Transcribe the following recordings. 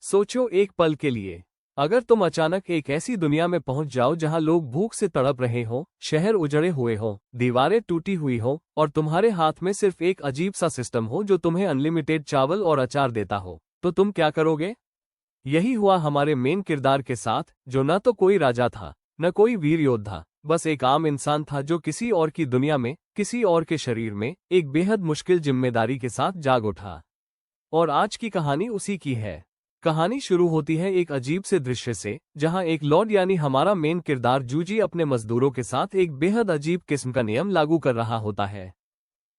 सोचो एक पल के लिए, अगर तुम अचानक एक ऐसी दुनिया में पहुंच जाओ जहां लोग भूख से तड़प रहे हों, शहर उजड़े हुए हों, दीवारें टूटी हुई हों और तुम्हारे हाथ में सिर्फ एक अजीब सा सिस्टम हो जो तुम्हें अनलिमिटेड चावल और अचार देता हो, तो तुम क्या करोगे? यही हुआ हमारे मेन किरदार के साथ, जो न तो कोई राजा था, न कोई वीर योद्धा, बस एक आम इंसान था जो किसी और की दुनिया में, किसी और के शरीर में, एक बेहद मुश्किल जिम्मेदारी के साथ जाग उठा। और आज की कहानी उसी की है। कहानी शुरू होती है एक अजीब से दृश्य से, जहां एक लॉर्ड यानी हमारा मेन किरदार जूजी अपने मजदूरों के साथ एक बेहद अजीब किस्म का नियम लागू कर रहा होता है।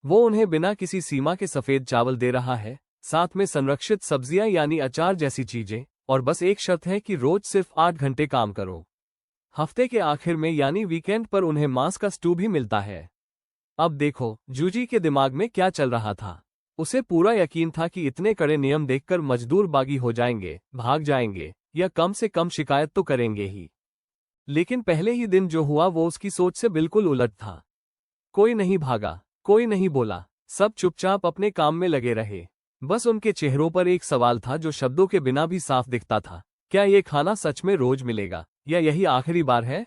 वो उन्हें बिना किसी सीमा के सफेद चावल दे रहा है, साथ में संरक्षित सब्जियां यानी अचार जैसी चीजें, और बस एक शर्त है कि रोज सिर्फ 8 घंटे काम करो। हफ्ते के आखिर में यानी वीकेंड पर उन्हें मांस का स्टू भी मिलता है। अब देखो जूजी के दिमाग में क्या चल रहा था। उसे पूरा यकीन था कि इतने कड़े नियम देखकर मजदूर बागी हो जाएंगे, भाग जाएंगे, या कम से कम शिकायत तो करेंगे ही। लेकिन पहले ही दिन जो हुआ वो उसकी सोच से बिल्कुल उलट था। कोई नहीं भागा, कोई नहीं बोला, सब चुपचाप अपने काम में लगे रहे। बस उनके चेहरों पर एक सवाल था जो शब्दों के बिना भी साफ दिखता था, क्या ये खाना सच में रोज मिलेगा, या यही आखिरी बार है?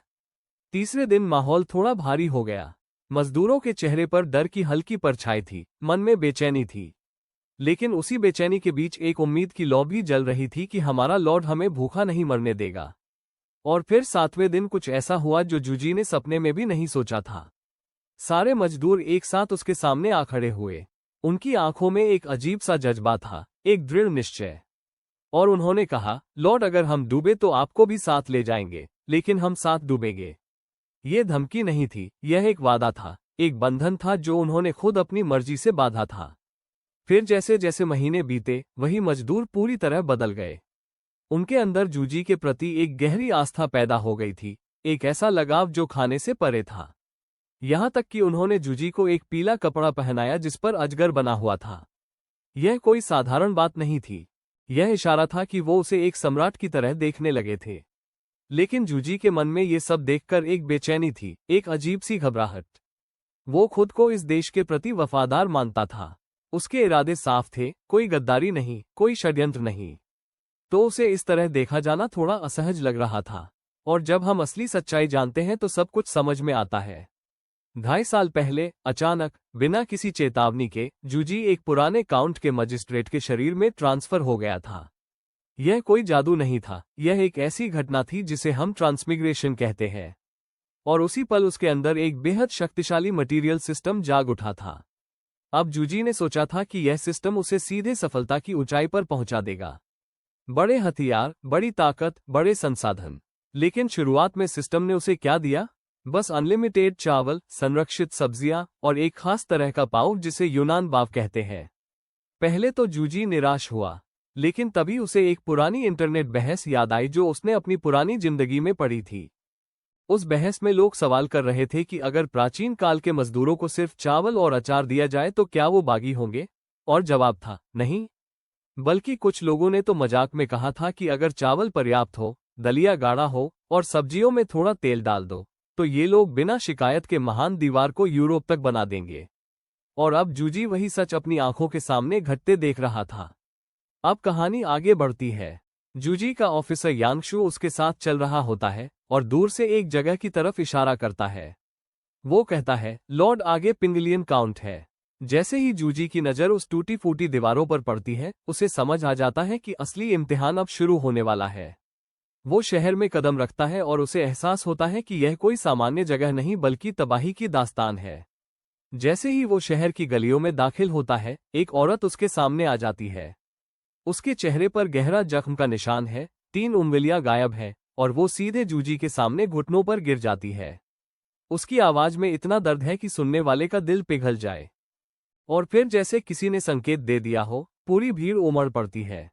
तीसरे दिन माहौल थोड़ा भारी हो गया। मजदूरों के चेहरे पर डर की हल्की परछाई थी, मन में बेचैनी थी। लेकिन उसी बेचैनी के बीच एक उम्मीद की लौ भी जल रही थी कि हमारा लॉर्ड हमें भूखा नहीं मरने देगा। और फिर 7वें दिन कुछ ऐसा हुआ जो जूजी ने सपने में भी नहीं सोचा था। सारे मजदूर एक साथ उसके सामने आ खड़े हुए। उनकी आंखों में एक अजीब सा जज्बा था, एक दृढ़ निश्चय। और उन्होंने कहा, लॉर्ड अगर हम डूबे तो आपको भी साथ ले जाएंगे, लेकिन हम साथ डूबेंगे। ये धमकी नहीं थी, यह एक वादा था, एक बंधन था जो उन्होंने खुद अपनी मर्जी से बांधा था। फिर जैसे जैसे महीने बीते, वही मजदूर पूरी तरह बदल गए। उनके अंदर जूजी के प्रति एक गहरी आस्था पैदा हो गई थी, एक ऐसा लगाव जो खाने से परे था। यहां तक कि उन्होंने जूजी को एक पीला कपड़ा पहनाया जिस पर अजगर बना हुआ था। यह कोई साधारण बात नहीं थी, यह इशारा था कि वो उसे एक सम्राट की तरह देखने लगे थे। लेकिन जूजी के मन में ये सब देखकर एक बेचैनी थी, एक अजीब सी घबराहट। वो खुद को इस देश के प्रति वफादार मानता था। उसके इरादे साफ थे, कोई गद्दारी नहीं, कोई षड्यंत्र नहीं। तो उसे इस तरह देखा जाना थोड़ा असहज लग रहा था। और जब हम असली सच्चाई जानते हैं तो सब कुछ समझ में आता है। 2.5 साल पहले अचानक, बिना किसी चेतावनी के, जूजी एक पुराने काउंट के मजिस्ट्रेट के शरीर में ट्रांसफर हो गया था। यह कोई जादू नहीं था, यह एक ऐसी घटना थी जिसे हम ट्रांसमिग्रेशन कहते हैं। और उसी पल उसके अंदर एक बेहद शक्तिशाली मटीरियल सिस्टम जाग उठा था। अब जूजी ने सोचा था कि यह सिस्टम उसे सीधे सफलता की ऊंचाई पर पहुंचा देगा। बड़े हथियार, बड़ी ताकत, बड़े संसाधन। लेकिन शुरुआत में सिस्टम ने उसे क्या दिया? बस अनलिमिटेड चावल, संरक्षित सब्जियां और एक खास तरह का पाव जिसे यूनान बाव कहते हैं। पहले तो जूजी निराश हुआ, लेकिन तभी उसे एक पुरानी इंटरनेट बहस याद आई जो उसने अपनी पुरानी जिंदगी में पढ़ी थी। उस बहस में लोग सवाल कर रहे थे कि अगर प्राचीन काल के मजदूरों को सिर्फ चावल और अचार दिया जाए तो क्या वो बागी होंगे? और जवाब था, नहीं। बल्कि कुछ लोगों ने तो मजाक में कहा था कि अगर चावल पर्याप्त हो, दलिया गाढ़ा हो और सब्जियों में थोड़ा तेल डाल दो, तो ये लोग बिना शिकायत के महान दीवार को यूरोप तक बना देंगे। और अब जूजी वही सच अपनी आंखों के सामने घटते देख रहा था। अब कहानी आगे बढ़ती है। जूजी का ऑफिसर यांगशु उसके साथ चल रहा होता है और दूर से एक जगह की तरफ इशारा करता है। वो कहता है, लॉर्ड आगे पिंगलियन काउंट है। जैसे ही जूजी की नज़र उस टूटी फूटी दीवारों पर पड़ती है, उसे समझ आ जाता है कि असली इम्तिहान अब शुरू होने वाला है। वो शहर में कदम रखता है और उसे एहसास होता है कि यह कोई सामान्य जगह नहीं बल्कि तबाही की दास्तान है। जैसे ही वो शहर की गलियों में दाखिल होता है, एक औरत उसके सामने आ जाती है। उसके चेहरे पर गहरा जख्म का निशान है, 3 उंगलियां गायब हैं, और वो सीधे जूजी के सामने घुटनों पर गिर जाती है। उसकी आवाज में इतना दर्द है कि सुनने वाले का दिल पिघल जाए। और फिर जैसे किसी ने संकेत दे दिया हो, पूरी भीड़ उमड़ पड़ती है।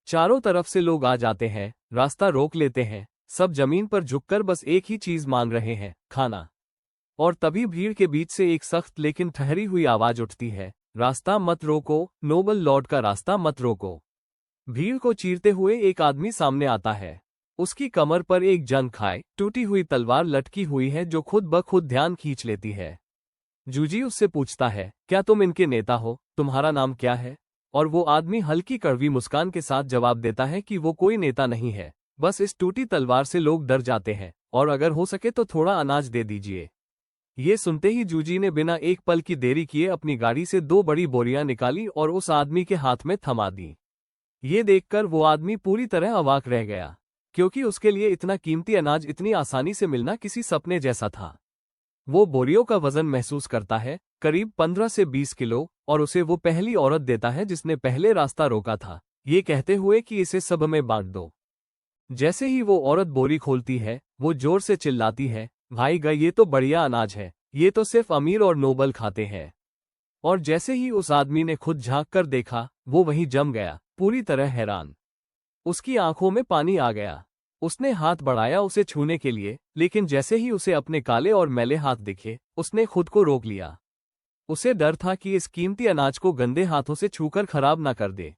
चारों तरफ से लोग आ जाते हैं, रास्ता रोक लेते हैं, सब जमीन पर झुककर बस एक ही चीज मांग रहे हैं, खाना। और तभी भीड़ के बीच से एक सख्त लेकिन ठहरी हुई आवाज उठती है, रास्ता मत रोको, नोबल लॉर्ड का रास्ता मत रोको। भीड़ को चीरते हुए एक आदमी सामने आता है। उसकी कमर पर एक जंग खाए टूटी हुई तलवार लटकी हुई है जो खुद ब खुद ध्यान खींच लेती है। जूजी उससे पूछता है, क्या तुम इनके नेता हो? तुम्हारा नाम क्या है? और वो आदमी हल्की कड़वी मुस्कान के साथ जवाब देता है कि वो कोई नेता नहीं है, बस इस टूटी तलवार से लोग डर जाते हैं, और अगर हो सके तो थोड़ा अनाज दे दीजिए। ये सुनते ही जूजी ने बिना एक पल की देरी किए अपनी गाड़ी से 2 बड़ी बोरियां निकाली और उस आदमी के हाथ में थमा दी। ये देखकर वो आदमी पूरी तरह अवाक रह गया, क्योंकि उसके लिए इतना कीमती अनाज इतनी आसानी से मिलना किसी सपने जैसा था। वो बोरियों का वजन महसूस करता है, करीब 15 से 20 किलो, और उसे वो पहली औरत देता है जिसने पहले रास्ता रोका था, ये कहते हुए कि इसे सब में बांट दो। जैसे ही वो औरत बोरी खोलती है, वो जोर से चिल्लाती है, भाई ग ये तो बढ़िया अनाज है, ये तो सिर्फ अमीर और नोबल खाते हैं। और जैसे ही उस आदमी ने खुद झांक कर देखा, वो वहीं जम गया, पूरी तरह हैरान। उसकी आंखों में पानी आ गया। उसने हाथ बढ़ाया उसे छूने के लिए, लेकिन जैसे ही उसे अपने काले और मैले हाथ दिखे, उसने खुद को रोक लिया। उसे डर था कि इस कीमती अनाज को गंदे हाथों से छूकर खराब ना कर दे।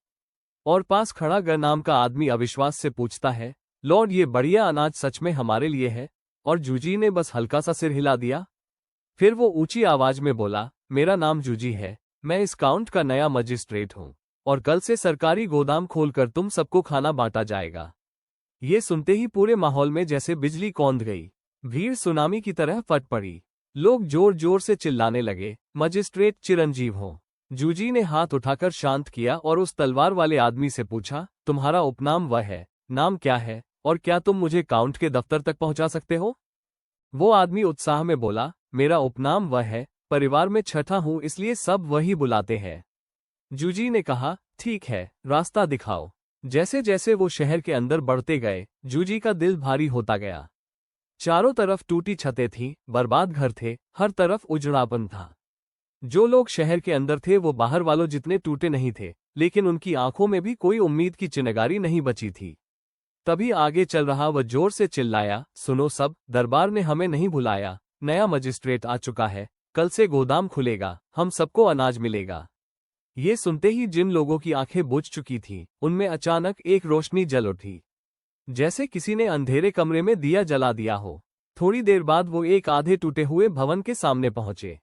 और पास खड़ा ग नाम का आदमी अविश्वास से पूछता है, लॉर्ड ये बढ़िया अनाज सच में हमारे लिए है? और जूजी ने बस हल्का सा सिर हिला दिया। फिर वो ऊंची आवाज में बोला, मेरा नाम जूजी है, मैं इस काउंट का नया मजिस्ट्रेट हूँ, और कल से सरकारी गोदाम खोलकर तुम सबको खाना बांटा जाएगा। ये सुनते ही पूरे माहौल में जैसे बिजली कौंध गई। भीड़ सुनामी की तरह फट पड़ी। लोग जोर जोर से चिल्लाने लगे, मजिस्ट्रेट चिरंजीव हो। जूजी ने हाथ उठाकर शांत किया और उस तलवार वाले आदमी से पूछा, तुम्हारा उपनाम वह है, नाम क्या है, और क्या तुम मुझे काउंट के दफ्तर तक पहुंचा सकते हो? वो आदमी उत्साह में बोला, मेरा उपनाम वह है, परिवार में छठा हूं इसलिए सब वही बुलाते हैं। जूजी ने कहा, ठीक है, रास्ता दिखाओ। जैसे जैसे वो शहर के अंदर बढ़ते गए, जूजी का दिल भारी होता गया। चारों तरफ टूटी छतें थीं, बर्बाद घर थे, हर तरफ उजड़ापन था। जो लोग शहर के अंदर थे वो बाहर वालों जितने टूटे नहीं थे, लेकिन उनकी आंखों में भी कोई उम्मीद की चिनगारी नहीं बची थी। तभी आगे चल रहा वह जोर से चिल्लाया, सुनो सब, दरबार ने हमें नहीं भुलाया, नया मजिस्ट्रेट आ चुका है, कल से गोदाम खुलेगा, हम सबको अनाज मिलेगा। ये सुनते ही जिन लोगों की आंखें बुझ चुकी थीं, उनमें अचानक एक रोशनी जल उठी, जैसे किसी ने अंधेरे कमरे में दिया जला दिया हो। थोड़ी देर बाद वो एक आधे टूटे हुए भवन के सामने पहुंचे।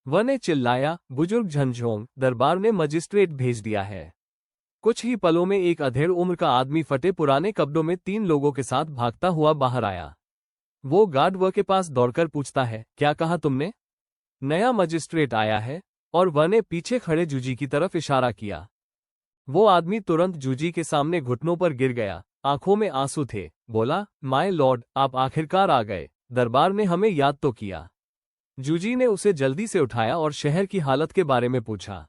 वह ने चिल्लाया, बुजुर्ग झंझोंग, दरबार ने मजिस्ट्रेट भेज दिया है। कुछ ही पलों में एक अधेड़ उम्र का आदमी फटे पुराने कपड़ों में 3 लोगों के साथ भागता हुआ बाहर आया। वो गार्ड वह के पास दौड़कर पूछता है, क्या कहा तुमने? नया मजिस्ट्रेट आया है, और वह ने पीछे खड़े जूजी की तरफ इशारा किया। वो आदमी तुरंत जूजी के सामने घुटनों पर गिर गया, आंखों में आंसू थे, बोला, माय लॉर्ड, आप आखिरकार आ गए, दरबार ने हमें याद तो किया। जूजी ने उसे जल्दी से उठाया और शहर की हालत के बारे में पूछा।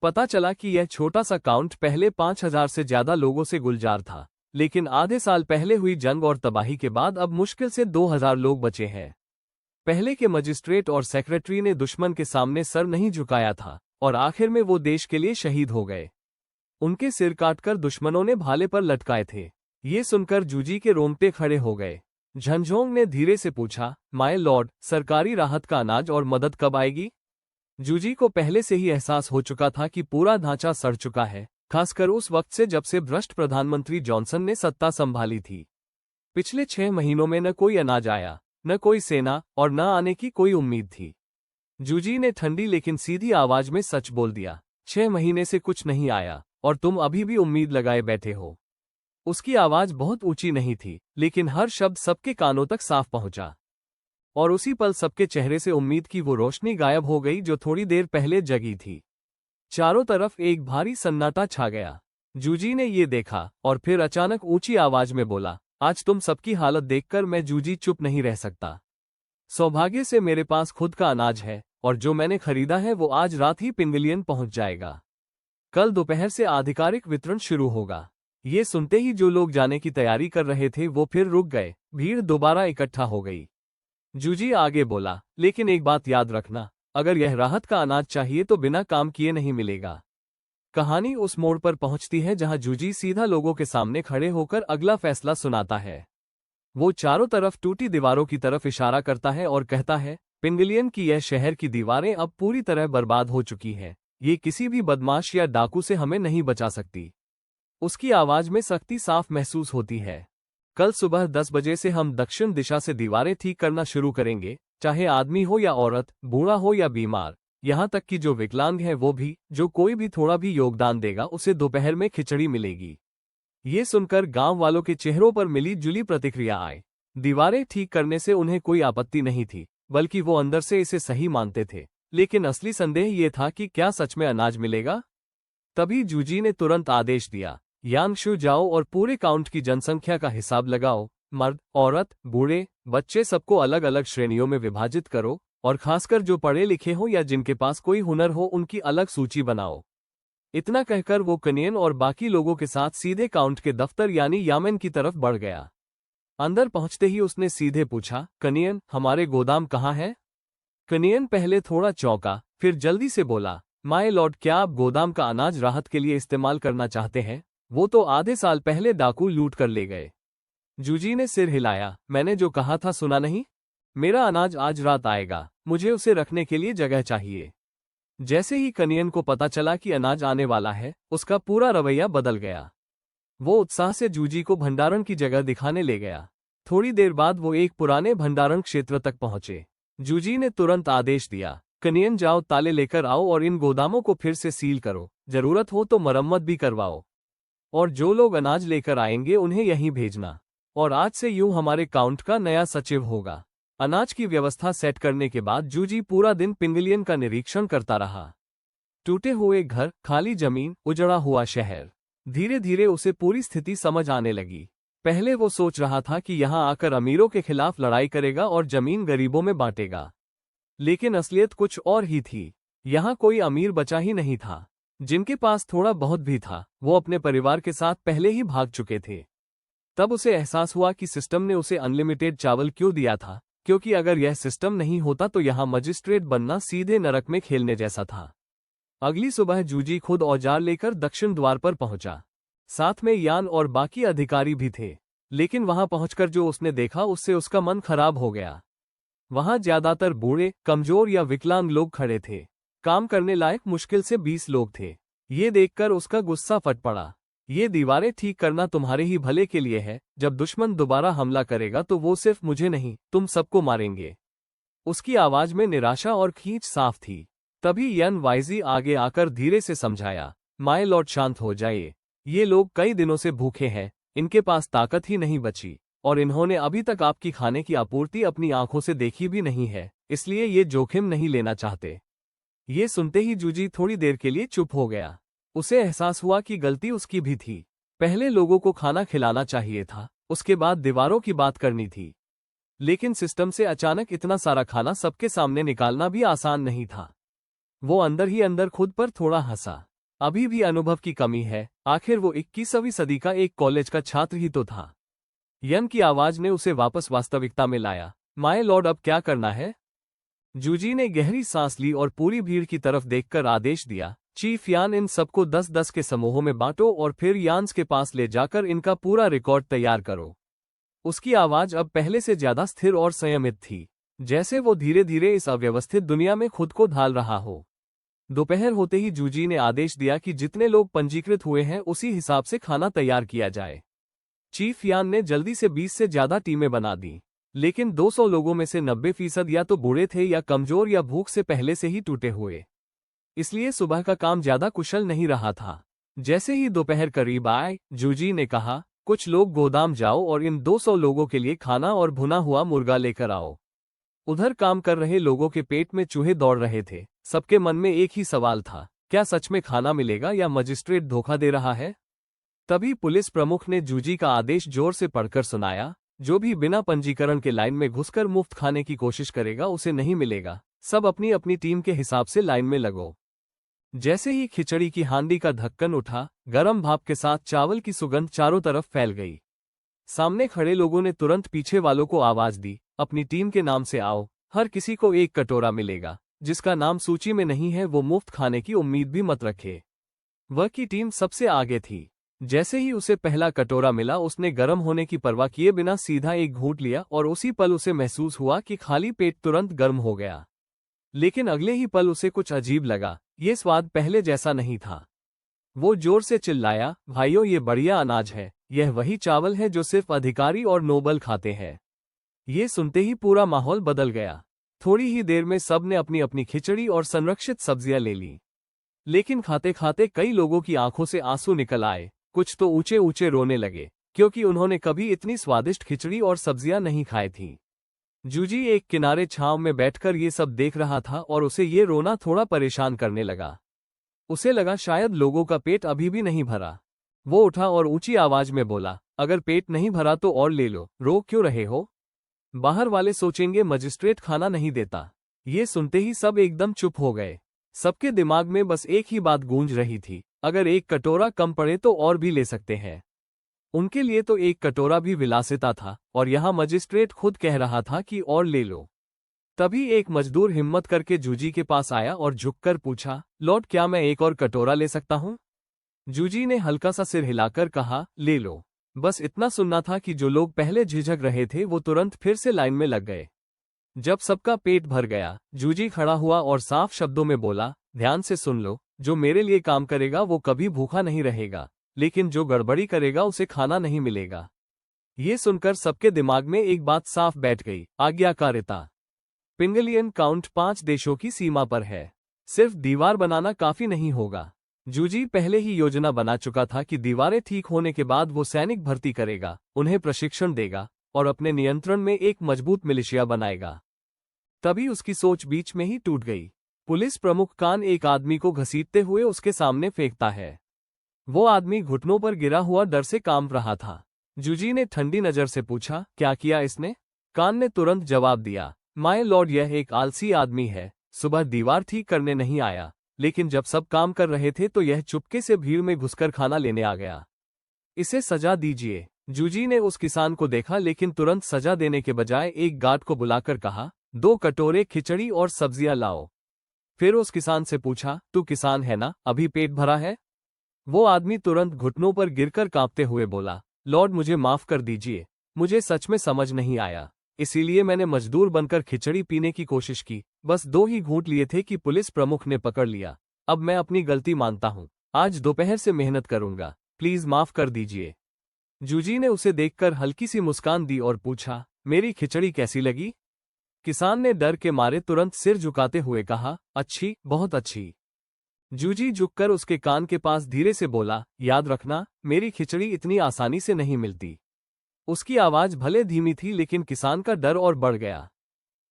पता चला कि यह छोटा सा काउंट पहले 5000 से ज्यादा लोगों से गुलजार था, लेकिन आधे साल पहले हुई जंग और तबाही के बाद अब मुश्किल से 2000 लोग बचे हैं। पहले के मजिस्ट्रेट और सेक्रेटरी ने दुश्मन के सामने सर नहीं झुकाया था, और आखिर में वो देश के लिए शहीद हो गए। उनके सिर काटकर दुश्मनों ने भाले पर लटकाए थे। ये सुनकर जूजी के रोंगटे खड़े हो गए। झंझोंग ने धीरे से पूछा, माय लॉर्ड, सरकारी राहत का अनाज और मदद कब आएगी? जूजी को पहले से ही एहसास हो चुका था कि पूरा ढांचा सड़ चुका है, खासकर उस वक्त से जब से भ्रष्ट प्रधानमंत्री जॉनसन ने सत्ता संभाली थी। पिछले 6 महीनों में न कोई अनाज आया, न कोई सेना, और न आने की कोई उम्मीद थी। जूजी ने ठंडी लेकिन सीधी आवाज में सच बोल दिया, 6 महीने से कुछ नहीं आया, और तुम अभी भी उम्मीद लगाए बैठे हो। उसकी आवाज बहुत ऊंची नहीं थी, लेकिन हर शब्द सबके कानों तक साफ पहुंचा। और उसी पल सबके चेहरे से उम्मीद की वो रोशनी गायब हो गई जो थोड़ी देर पहले जगी थी। चारों तरफ एक भारी सन्नाटा छा गया। जूजी ने ये देखा, और फिर अचानक ऊंची आवाज में बोला, आज तुम सबकी हालत देखकर मैं जूजी चुप नहीं रह सकता। सौभाग्य से मेरे पास खुद का अनाज है, और जो मैंने खरीदा है वो आज रात ही पिंगलियन पहुंच जाएगा। कल दोपहर से आधिकारिक वितरण शुरू होगा। ये सुनते ही जो लोग जाने की तैयारी कर रहे थे वो फिर रुक गए, भीड़ दोबारा इकट्ठा हो गई। जूजी आगे बोला, लेकिन एक बात याद रखना, अगर यह राहत का अनाज चाहिए तो बिना काम किए नहीं मिलेगा। कहानी उस मोड़ पर पहुंचती है जहां जूजी सीधा लोगों के सामने खड़े होकर अगला फैसला सुनाता है। वो चारों तरफ टूटी दीवारों की तरफ इशारा करता है और कहता है, पिंगलियन की यह शहर की दीवारें अब पूरी तरह बर्बाद हो चुकी हैं। ये किसी भी बदमाश या डाकू से हमें नहीं बचा सकती। उसकी आवाज में सख्ती साफ महसूस होती है। कल सुबह 10 बजे से हम दक्षिण दिशा से दीवारें ठीक करना शुरू करेंगे, चाहे आदमी हो या औरत, बूढ़ा हो या बीमार, यहाँ तक कि जो विकलांग है वो भी, जो कोई भी थोड़ा भी योगदान देगा उसे दोपहर में खिचड़ी मिलेगी। ये सुनकर गांव वालों के चेहरों पर मिली जुली प्रतिक्रिया आई। दीवारें ठीक करने से उन्हें कोई आपत्ति नहीं थी, बल्कि वो अंदर से इसे सही मानते थे। लेकिन असली संदेह ये था कि क्या सच में अनाज मिलेगा। तभी जूजी ने तुरंत आदेश दिया, यांगशु जाओ और पूरे काउंट की जनसंख्या का हिसाब लगाओ। मर्द, औरत, बूढ़े, बच्चे सबको अलग अलग श्रेणियों में विभाजित करो, और खासकर जो पढ़े लिखे हो या जिनके पास कोई हुनर हो उनकी अलग सूची बनाओ। इतना कहकर वो कनियन और बाकी लोगों के साथ सीधे काउंट के दफ्तर यानी यामेन की तरफ बढ़ गया। अंदर पहुंचते ही उसने सीधे पूछा, कनियन, हमारे गोदाम कहाँ है? कनियन पहले थोड़ा चौंका, फिर जल्दी से बोला, माय लॉर्ड, क्या आप गोदाम का अनाज राहत के लिए इस्तेमाल करना चाहते हैं? वो तो आधे साल पहले डाकू लूट कर ले गए। जूजी ने सिर हिलाया, मैंने जो कहा था सुना नहीं? मेरा अनाज आज रात आएगा, मुझे उसे रखने के लिए जगह चाहिए। जैसे ही कनियन को पता चला कि अनाज आने वाला है, उसका पूरा रवैया बदल गया। वो उत्साह से जूजी को भंडारण की जगह दिखाने ले गया। थोड़ी देर बाद वो एक पुराने भंडारण क्षेत्र तक पहुंचे। जूजी ने तुरंत आदेश दिया, कनियन जाओ, ताले लेकर आओ और इन गोदामों को फिर से सील करो, जरूरत हो तो मरम्मत भी करवाओ। और जो लोग अनाज लेकर आएंगे उन्हें यहीं भेजना। और आज से यूं हमारे काउंट का नया सचिव होगा। अनाज की व्यवस्था सेट करने के बाद जूजी पूरा दिन पिंगलियन का निरीक्षण करता रहा। टूटे हुए घर, खाली जमीन, उजड़ा हुआ शहर। धीरे धीरे उसे पूरी स्थिति समझ आने लगी। पहले वो सोच रहा था कि यहाँ आकर अमीरों के खिलाफ लड़ाई करेगा और जमीन गरीबों में बांटेगा। लेकिन असलियत कुछ और ही थी। यहाँ कोई अमीर बचा ही नहीं था। जिनके पास थोड़ा बहुत भी था, वो अपने परिवार के साथ पहले ही भाग चुके थे। तब उसे एहसास हुआ कि सिस्टम ने उसे अनलिमिटेड चावल क्यों दिया था, क्योंकि अगर यह सिस्टम नहीं होता तो यहाँ मजिस्ट्रेट बनना सीधे नरक में खेलने जैसा था। अगली सुबह जूजी खुद औजार लेकर दक्षिण द्वार पर पहुंचा। साथ में यान और बाकी अधिकारी भी थे। लेकिन वहां पहुंचकर जो उसने देखा उससे उसका मन खराब हो गया। वहां ज्यादातर बूढ़े, कमजोर या विकलांग लोग खड़े थे। काम करने लायक मुश्किल से 20 लोग थे। ये देखकर उसका गुस्सा फट पड़ा। ये दीवारें ठीक करना तुम्हारे ही भले के लिए है। जब दुश्मन दोबारा हमला करेगा तो वो सिर्फ मुझे नहीं, तुम सबको मारेंगे। उसकी आवाज में निराशा और खींच साफ थी। तभी यन वाइजी आगे आकर धीरे से समझाया, माय लॉर्ड, शांत हो जाइए। ये लोग कई दिनों से भूखे हैं, इनके पास ताकत ही नहीं बची, और इन्होंने अभी तक आपकी खाने की आपूर्ति अपनी आंखों से देखी भी नहीं है, इसलिए ये जोखिम नहीं लेना चाहते। ये सुनते ही जूजी थोड़ी देर के लिए चुप हो गया। उसे एहसास हुआ कि गलती उसकी भी थी। पहले लोगों को खाना खिलाना चाहिए था, उसके बाद दीवारों की बात करनी थी। लेकिन सिस्टम से अचानक इतना सारा खाना सबके सामने निकालना भी आसान नहीं था। वो अंदर ही अंदर खुद पर थोड़ा हंसा। अभी भी अनुभव की कमी है, आखिर वो 21वीं सदी का एक कॉलेज का छात्र ही तो था। यन की आवाज ने उसे वापस वास्तविकता में लाया। माय लॉर्ड, अब क्या करना है? जूजी ने गहरी सांस ली और पूरी भीड़ की तरफ देखकर आदेश दिया, चीफ यान, इन सबको 10-10 के समूहों में बांटो और फिर यान्स के पास ले जाकर इनका पूरा रिकॉर्ड तैयार करो। उसकी आवाज अब पहले से ज्यादा स्थिर और संयमित थी, जैसे वो धीरे धीरे इस अव्यवस्थित दुनिया में खुद को ढाल रहा हो। दोपहर होते ही जूजी ने आदेश दिया कि जितने लोग पंजीकृत हुए हैं उसी हिसाब से खाना तैयार किया जाए। चीफ यान ने जल्दी से 20 से ज्यादा टीमें बना दी, लेकिन 200 लोगों में से 90% या तो बूढ़े थे या कमजोर या भूख से पहले से ही टूटे हुए। इसलिए सुबह का काम ज्यादा कुशल नहीं रहा था। जैसे ही दोपहर करीब आए, जूजी ने कहा, कुछ लोग गोदाम जाओ और इन 200 लोगों के लिए खाना और भुना हुआ मुर्गा लेकर आओ। उधर काम कर रहे लोगों के पेट में चूहे दौड़ रहे थे। सबके मन में एक ही सवाल था, क्या सच में खाना मिलेगा या मजिस्ट्रेट धोखा दे रहा है? तभी पुलिस प्रमुख ने जूजी का आदेश जोर से पढ़कर सुनाया, जो भी बिना पंजीकरण के लाइन में घुसकर मुफ्त खाने की कोशिश करेगा उसे नहीं मिलेगा। सब अपनी अपनी टीम के हिसाब से लाइन में लगो। जैसे ही खिचड़ी की हांडी का ढक्कन उठा, गरम भाप के साथ चावल की सुगंध चारों तरफ फैल गई। सामने खड़े लोगों ने तुरंत पीछे वालों को आवाज दी, अपनी टीम के नाम से आओ, हर किसी को एक कटोरा मिलेगा। जिसका नाम सूची में नहीं है वो मुफ्त खाने की उम्मीद भी मत रखे। वह की टीम सबसे आगे थी। जैसे ही उसे पहला कटोरा मिला, उसने गर्म होने की परवाह किए बिना सीधा एक घूंट लिया और उसी पल उसे महसूस हुआ कि खाली पेट तुरंत गर्म हो गया। लेकिन अगले ही पल उसे कुछ अजीब लगा, ये स्वाद पहले जैसा नहीं था। वो जोर से चिल्लाया, भाइयों, ये बढ़िया अनाज है, यह वही चावल है जो सिर्फ अधिकारी और नोबल खाते हैं। ये सुनते ही पूरा माहौल बदल गया। थोड़ी ही देर में सब ने अपनी अपनी खिचड़ी और संरक्षित सब्जियां ले ली। लेकिन खाते खाते कई लोगों की आंखों से आंसू निकल आए, कुछ तो ऊंचे ऊंचे रोने लगे, क्योंकि उन्होंने कभी इतनी स्वादिष्ट खिचड़ी और सब्जियां नहीं खाई थी। जूजी एक किनारे छांव में बैठकर ये सब देख रहा था और उसे ये रोना थोड़ा परेशान करने लगा। उसे लगा शायद लोगों का पेट अभी भी नहीं भरा। वो उठा और ऊंची आवाज में बोला, अगर पेट नहीं भरा तो और ले लो, रो क्यों रहे हो? बाहर वाले सोचेंगे मजिस्ट्रेट खाना नहीं देता। ये सुनते ही सब एकदम चुप हो गए। सबके दिमाग में बस एक ही बात गूंज रही थी, अगर एक कटोरा कम पड़े तो और भी ले सकते हैं। उनके लिए तो एक कटोरा भी विलासिता था, और यहाँ मजिस्ट्रेट खुद कह रहा था कि और ले लो। तभी एक मजदूर हिम्मत करके जूजी के पास आया और झुककर पूछा, लॉर्ड क्या मैं एक और कटोरा ले सकता हूँ? जूजी ने हल्का सा सिर हिलाकर कहा, ले लो। बस इतना सुनना था कि जो लोग पहले झिझक रहे थे वो तुरंत फिर से लाइन में लग गए। जब सबका पेट भर गया, जूजी खड़ा हुआ और साफ शब्दों में बोला, ध्यान से सुन लो, जो मेरे लिए काम करेगा वो कभी भूखा नहीं रहेगा, लेकिन जो गड़बड़ी करेगा उसे खाना नहीं मिलेगा। ये सुनकर सबके दिमाग में एक बात साफ बैठ गई, आज्ञाकारिता। पिंगलियन काउंट 5 देशों की सीमा पर है। सिर्फ दीवार बनाना काफी नहीं होगा। जूजी पहले ही योजना बना चुका था कि दीवारें ठीक होने के बाद वो सैनिक भर्ती करेगा, उन्हें प्रशिक्षण देगा और अपने नियंत्रण में एक मजबूत मिलिशिया बनाएगा। तभी उसकी सोच बीच में ही टूट गई। पुलिस प्रमुख कान एक आदमी को घसीटते हुए उसके सामने फेंकता है। वो आदमी घुटनों पर गिरा हुआ डर से कांप रहा था। जूजी ने ठंडी नजर से पूछा, क्या किया इसने? कान ने तुरंत जवाब दिया, माय लॉर्ड यह एक आलसी आदमी है, सुबह दीवार ठीक करने नहीं आया, लेकिन जब सब काम कर रहे थे तो यह चुपके से भीड़ में घुसकर खाना लेने आ गया। इसे सजा दीजिए। जूजी ने उस किसान को देखा, लेकिन तुरंत सजा देने के बजाय एक गार्ड को बुलाकर कहा, 2 कटोरे खिचड़ी और सब्जियां लाओ। फिर उस किसान से पूछा, तू किसान है ना, अभी पेट भरा है? वो आदमी तुरंत घुटनों पर गिरकर कांपते हुए बोला, लॉर्ड मुझे माफ कर दीजिए, मुझे सच में समझ नहीं आया, इसीलिए मैंने मजदूर बनकर खिचड़ी पीने की कोशिश की, बस 2 ही घूंट लिए थे कि पुलिस प्रमुख ने पकड़ लिया। अब मैं अपनी गलती मानता हूँ, आज दोपहर से मेहनत करूंगा, प्लीज माफ कर दीजिए। जूजी ने उसे देखकर हल्की सी मुस्कान दी और पूछा, मेरी खिचड़ी कैसी लगी? किसान ने डर के मारे तुरंत सिर झुकाते हुए कहा, अच्छी, बहुत अच्छी। जूजी झुककर उसके कान के पास धीरे से बोला, याद रखना, मेरी खिचड़ी इतनी आसानी से नहीं मिलती। उसकी आवाज भले धीमी थी, लेकिन किसान का डर और बढ़ गया।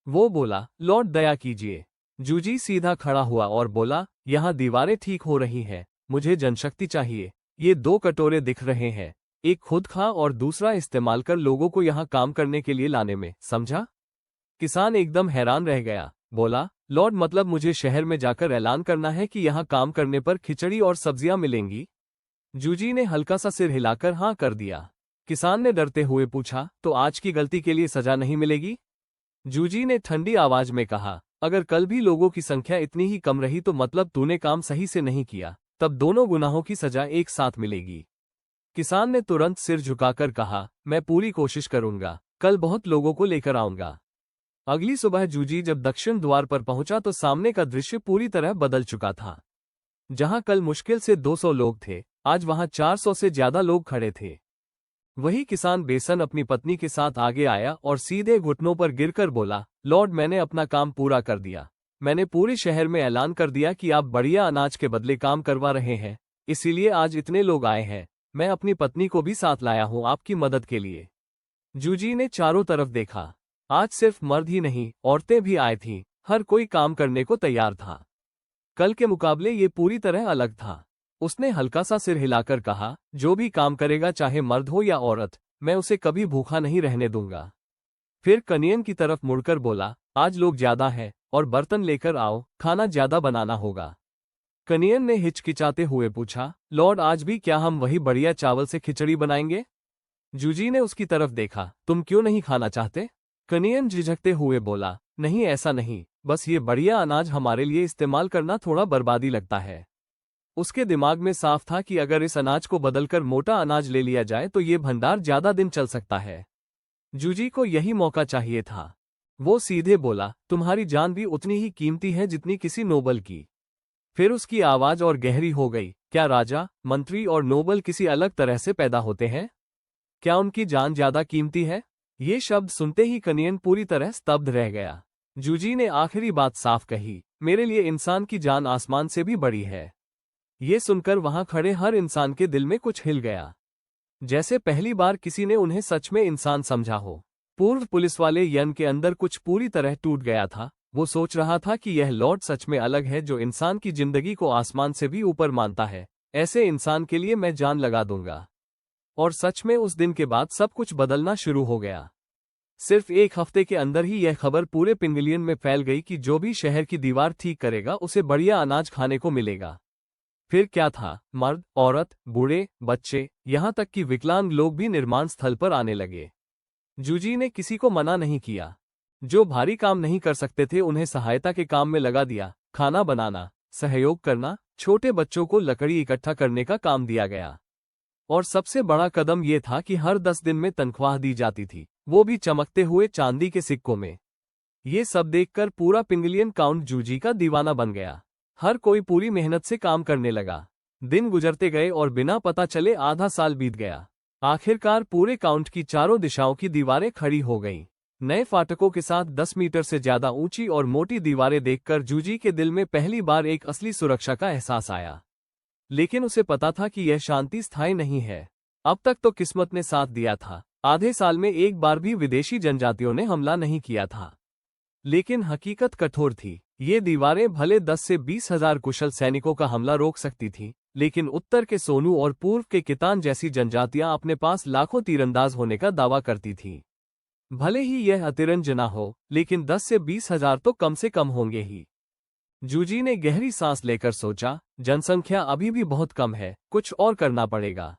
वो बोला, लॉर्ड दया कीजिए। जूजी सीधा खड़ा हुआ और बोला, यहाँ दीवारें ठीक हो रही हैं, मुझे जनशक्ति चाहिए। ये 2 कटोरे दिख रहे हैं, एक खुद खा और दूसरा इस्तेमाल कर लोगों को यहाँ काम करने के लिए लाने में, समझा? किसान एकदम हैरान रह गया, बोला, लॉर्ड मतलब मुझे शहर में जाकर ऐलान करना है कि यहाँ काम करने पर खिचड़ी और सब्जियां मिलेंगी? जूजी ने हल्का सा सिर हिलाकर हाँ कर दिया। किसान ने डरते हुए पूछा, तो आज की गलती के लिए सजा नहीं मिलेगी? जूजी ने ठंडी आवाज में कहा, अगर कल भी लोगों की संख्या इतनी ही कम रही तो मतलब तूने काम सही से नहीं किया, तब दोनों गुनाहों की सजा एक साथ मिलेगी। किसान ने तुरंत सिर झुकाकर कहा, मैं पूरी कोशिश करूंगा, कल बहुत लोगों को लेकर आऊंगा। अगली सुबह जूजी जब दक्षिण द्वार पर पहुंचा तो सामने का दृश्य पूरी तरह बदल चुका था। जहां कल मुश्किल से 200 लोग थे, आज वहां 400 से ज्यादा लोग खड़े थे। वही किसान बेसन अपनी पत्नी के साथ आगे आया और सीधे घुटनों पर गिरकर बोला, लॉर्ड मैंने अपना काम पूरा कर दिया। मैंने पूरे शहर में ऐलान कर दिया कि आप बढ़िया अनाज के बदले काम करवा रहे हैं, इसीलिए आज इतने लोग आए हैं। मैं अपनी पत्नी को भी साथ लाया हूं आपकी मदद के लिए। जूजी ने चारों तरफ देखा। आज सिर्फ मर्द ही नहीं, औरतें भी आए थीं, हर कोई काम करने को तैयार था। कल के मुकाबले ये पूरी तरह अलग था। उसने हल्का सा सिर हिलाकर कहा, जो भी काम करेगा चाहे मर्द हो या औरत, मैं उसे कभी भूखा नहीं रहने दूंगा। फिर कनियन की तरफ मुड़कर बोला, आज लोग ज्यादा हैं और बर्तन लेकर आओ, खाना ज्यादा बनाना होगा। कनियन ने हिचकिचाते हुए पूछा, लॉर्ड आज भी क्या हम वही बढ़िया चावल से खिचड़ी बनाएंगे? जूजी ने उसकी तरफ देखा, तुम क्यों नहीं खाना चाहते? कनियन झिझकते हुए बोला, नहीं ऐसा नहीं, बस ये बढ़िया अनाज हमारे लिए इस्तेमाल करना थोड़ा बर्बादी लगता है। उसके दिमाग में साफ था कि अगर इस अनाज को बदलकर मोटा अनाज ले लिया जाए तो ये भंडार ज्यादा दिन चल सकता है। जूजी को यही मौका चाहिए था। वो सीधे बोला, तुम्हारी जान भी उतनी ही कीमती है जितनी किसी नोबल की। फिर उसकी आवाज और गहरी हो गई, क्या राजा, मंत्री और नोबल किसी अलग तरह से पैदा होते हैं? क्या उनकी जान ज्यादा कीमती है? ये शब्द सुनते ही कनियन पूरी तरह स्तब्ध रह गया। जूजी ने आखिरी बात साफ कही, मेरे लिए इंसान की जान आसमान से भी बड़ी है। ये सुनकर वहां खड़े हर इंसान के दिल में कुछ हिल गया, जैसे पहली बार किसी ने उन्हें सच में इंसान समझा हो। पूर्व पुलिस वाले यन के अंदर कुछ पूरी तरह टूट गया था। वो सोच रहा था कि यह लॉर्ड सच में अलग है, जो इंसान की जिंदगी को आसमान से भी ऊपर मानता है। ऐसे इंसान के लिए मैं जान लगा दूंगा। और सच में उस दिन के बाद सब कुछ बदलना शुरू हो गया। सिर्फ एक हफ्ते के अंदर ही यह खबर पूरे पिंगलियन में फैल गई कि जो भी शहर की दीवार ठीक करेगा उसे बढ़िया अनाज खाने को मिलेगा। फिर क्या था, मर्द, औरत, बूढ़े, बच्चे, यहाँ तक कि विकलांग लोग भी निर्माण स्थल पर आने लगे। जूजी ने किसी को मना नहीं किया। जो भारी काम नहीं कर सकते थे उन्हें सहायता के काम में लगा दिया। खाना बनाना, सहयोग करना, छोटे बच्चों को लकड़ी इकट्ठा करने का काम दिया गया। और सबसे बड़ा कदम यह था कि हर 10 दिन में तनख्वाह दी जाती थी, वो भी चमकते हुए चांदी के सिक्कों में। ये सब देखकर पूरा पिंगलियन काउंट जूजी का दीवाना बन गया। हर कोई पूरी मेहनत से काम करने लगा। दिन गुजरते गए और बिना पता चले आधा साल बीत गया। आखिरकार पूरे काउंट की चारों दिशाओं की दीवारें खड़ी हो गईं। नए फाटकों के साथ 10 मीटर से ज्यादा ऊंची और मोटी दीवारें देखकर जूजी के दिल में पहली बार एक असली सुरक्षा का एहसास आया। लेकिन उसे पता था कि यह शांति स्थायी नहीं है। अब तक तो किस्मत ने साथ दिया था। आधे साल में एक बार भी विदेशी जनजातियों ने हमला नहीं किया था। लेकिन हकीकत कठोर थी। ये दीवारें भले 10 से 20 हजार कुशल सैनिकों का हमला रोक सकती थी, लेकिन उत्तर के सोनू और पूर्व के कितान जैसी जनजातियां अपने पास लाखों तीरंदाज होने का दावा करती थीं। भले ही यह अतिरंज न हो, लेकिन 10 से 20 हजार तो कम से कम होंगे ही। जूजी ने गहरी सांस लेकर सोचा, जनसंख्या अभी भी बहुत कम है, कुछ और करना पड़ेगा।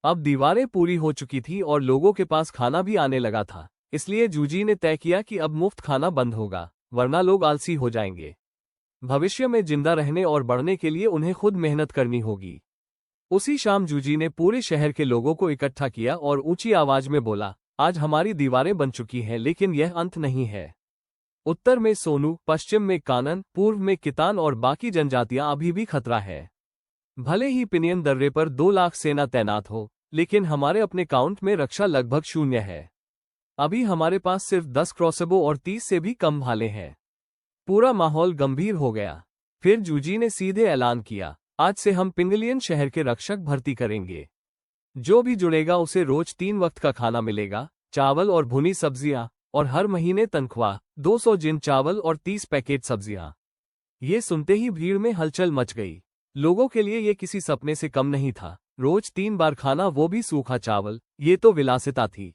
अब दीवारें पूरी हो चुकी थी और लोगों के पास खाना भी आने लगा था। इसलिए जूजी ने तय किया कि अब मुफ्त खाना बंद होगा, वरना लोग आलसी हो जाएंगे। भविष्य में जिंदा रहने और बढ़ने के लिए उन्हें खुद मेहनत करनी होगी। उसी शाम जूजी ने पूरे शहर के लोगों को इकट्ठा किया और ऊंची आवाज में बोला, आज हमारी दीवारें बन चुकी हैं, लेकिन यह अंत नहीं है। उत्तर में सोनू, पश्चिम में कानन, पूर्व में कितान और बाकी जनजातियां अभी भी खतरा है। भले ही पिनियन दर्रे पर 2 लाख सेना तैनात हो, लेकिन हमारे अपने काउंट में रक्षा लगभग शून्य है। अभी हमारे पास सिर्फ 10 क्रॉसबो और 30 से भी कम भाले हैं। पूरा माहौल गंभीर हो गया। फिर जूजी ने सीधे ऐलान किया, आज से हम पिंगलियन शहर के रक्षक भर्ती करेंगे। जो भी जुड़ेगा उसे रोज 3 वक्त का खाना मिलेगा, चावल और भुनी सब्जियां, और हर महीने तनख्वाह 200 जिन चावल और 30 पैकेट सब्जियां। ये सुनते ही भीड़ में हलचल मच गई। लोगों के लिए ये किसी सपने से कम नहीं था। रोज 3 बार खाना, वो भी सूखा चावल, ये तो विलासिता थी।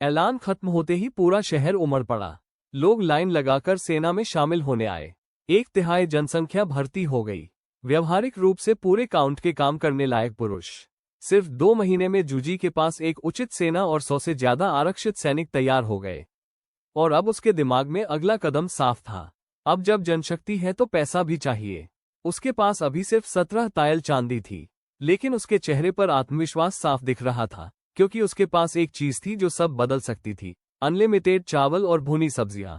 ऐलान खत्म होते ही पूरा शहर उमड़ पड़ा। लोग लाइन लगाकर सेना में शामिल होने आए। 1/3 जनसंख्या भर्ती हो गई। व्यवहारिक रूप से पूरे काउंट के काम करने लायक पुरुष। सिर्फ 2 महीने में जूजी के पास एक उचित सेना और 100 से ज्यादा आरक्षित सैनिक तैयार हो गए। और अब उसके दिमाग में अगला कदम साफ था। अब जब जनशक्ति है तो पैसा भी चाहिए। उसके पास अभी सिर्फ 17 तायल चांदी थी, लेकिन उसके चेहरे पर आत्मविश्वास साफ दिख रहा था, क्योंकि उसके पास एक चीज थी जो सब बदल सकती थी, अनलिमिटेड चावल और भुनी सब्जियां।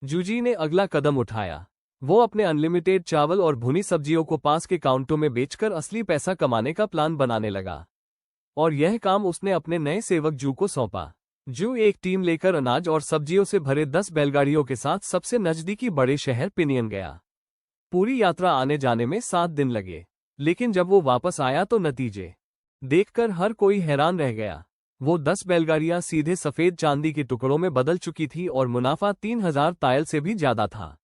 जूजी ने अगला कदम उठाया। वो अपने अनलिमिटेड चावल और भुनी सब्जियों को पास के काउंटों में बेचकर असली पैसा कमाने का प्लान बनाने लगा। और यह काम उसने अपने नए सेवक जू को सौंपा। जू एक टीम लेकर अनाज और सब्जियों से भरे 10 बैलगाड़ियों के साथ सबसे नजदीकी बड़े शहर पिनियन गया। पूरी यात्रा आने जाने में 7 दिन लगे, लेकिन जब वो वापस आया तो नतीजे देखकर हर कोई हैरान रह गया। वो 10 बैलगाड़ियां सीधे सफेद चांदी के टुकड़ों में बदल चुकी थी और मुनाफा 3000 तायल से भी ज्यादा था।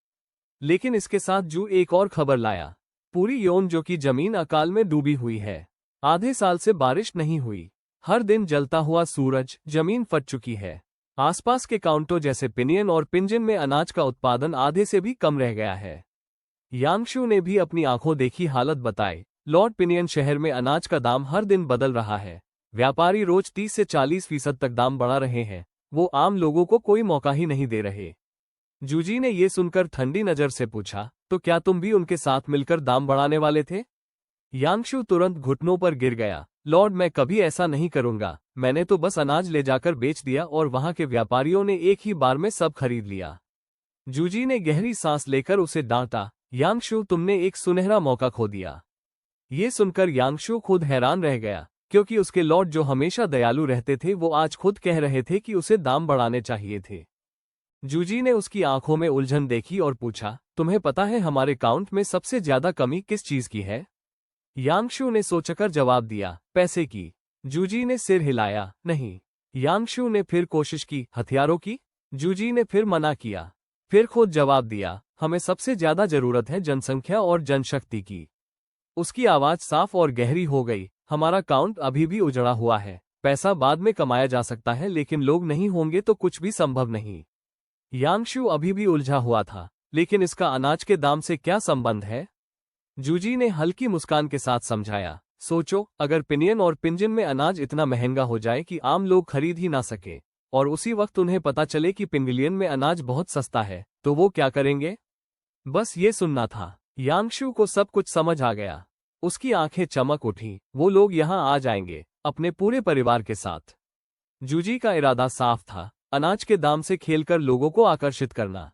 लेकिन इसके साथ जू एक और खबर लाया। पूरी योन जो कि जमीन अकाल में डूबी हुई है। आधे साल से बारिश नहीं हुई। हर दिन जलता हुआ सूरज, जमीन फट चुकी है। आसपास के काउंटों जैसे पिनियन और पिंजन में अनाज का उत्पादन आधे से भी कम रह गया है। यांगशु ने भी अपनी आंखों देखी हालत बताई। लॉर्ड पिनियन शहर में अनाज का दाम हर दिन बदल रहा है। व्यापारी रोज 30 से 40% तक दाम बढ़ा रहे हैं। वो आम लोगों को कोई मौका ही नहीं दे रहे। जूजी ने ये सुनकर ठंडी नजर से पूछा, तो क्या तुम भी उनके साथ मिलकर दाम बढ़ाने वाले थे? यांगशु तुरंत घुटनों पर गिर गया। लॉर्ड, मैं कभी ऐसा नहीं करूंगा। मैंने तो बस अनाज ले जाकर बेच दिया और वहां के व्यापारियों ने एक ही बार में सब खरीद लिया। जूजी ने गहरी सांस लेकर उसे डांटा, यांगशु, तुमने एक सुनहरा मौका खो दिया। ये सुनकर यांगशु खुद हैरान रह गया, क्योंकि उसके लॉर्ड जो हमेशा दयालु रहते थे वो आज खुद कह रहे थे कि उसे दाम बढ़ाने चाहिए थे। जूजी ने उसकी आंखों में उलझन देखी और पूछा, तुम्हें पता है हमारे काउंट में सबसे ज्यादा कमी किस चीज की है? यांगशु ने सोचकर जवाब दिया, पैसे की। जूजी ने सिर हिलाया, नहीं। यांगशु ने फिर कोशिश की, हथियारों की? जूजी ने फिर मना किया। फिर खुद जवाब दिया, हमें सबसे ज्यादा जरूरत है जनसंख्या और जनशक्ति की। उसकी आवाज साफ और गहरी हो गई, हमारा काउंट अभी भी उजड़ा हुआ है। पैसा बाद में कमाया जा सकता है, लेकिन लोग नहीं होंगे तो कुछ भी संभव नहीं। यांगशु अभी भी उलझा हुआ था, लेकिन इसका अनाज के दाम से क्या संबंध है? जूजी ने हल्की मुस्कान के साथ समझाया, सोचो, अगर पिनियन और पिंजन में अनाज इतना महंगा हो जाए कि आम लोग खरीद ही ना सके, और उसी वक्त उन्हें पता चले कि पिंगलियन में अनाज बहुत सस्ता है, तो वो क्या करेंगे? बस ये सुनना था। यांगशु को सब कुछ समझ आ गया। उसकी आंखें चमक उठी, वो लोग यहाँ आ जाएंगे, अपने पूरे परिवार के साथ। जूजी का इरादा साफ था, अनाज के दाम से खेलकर लोगों को आकर्षित करना।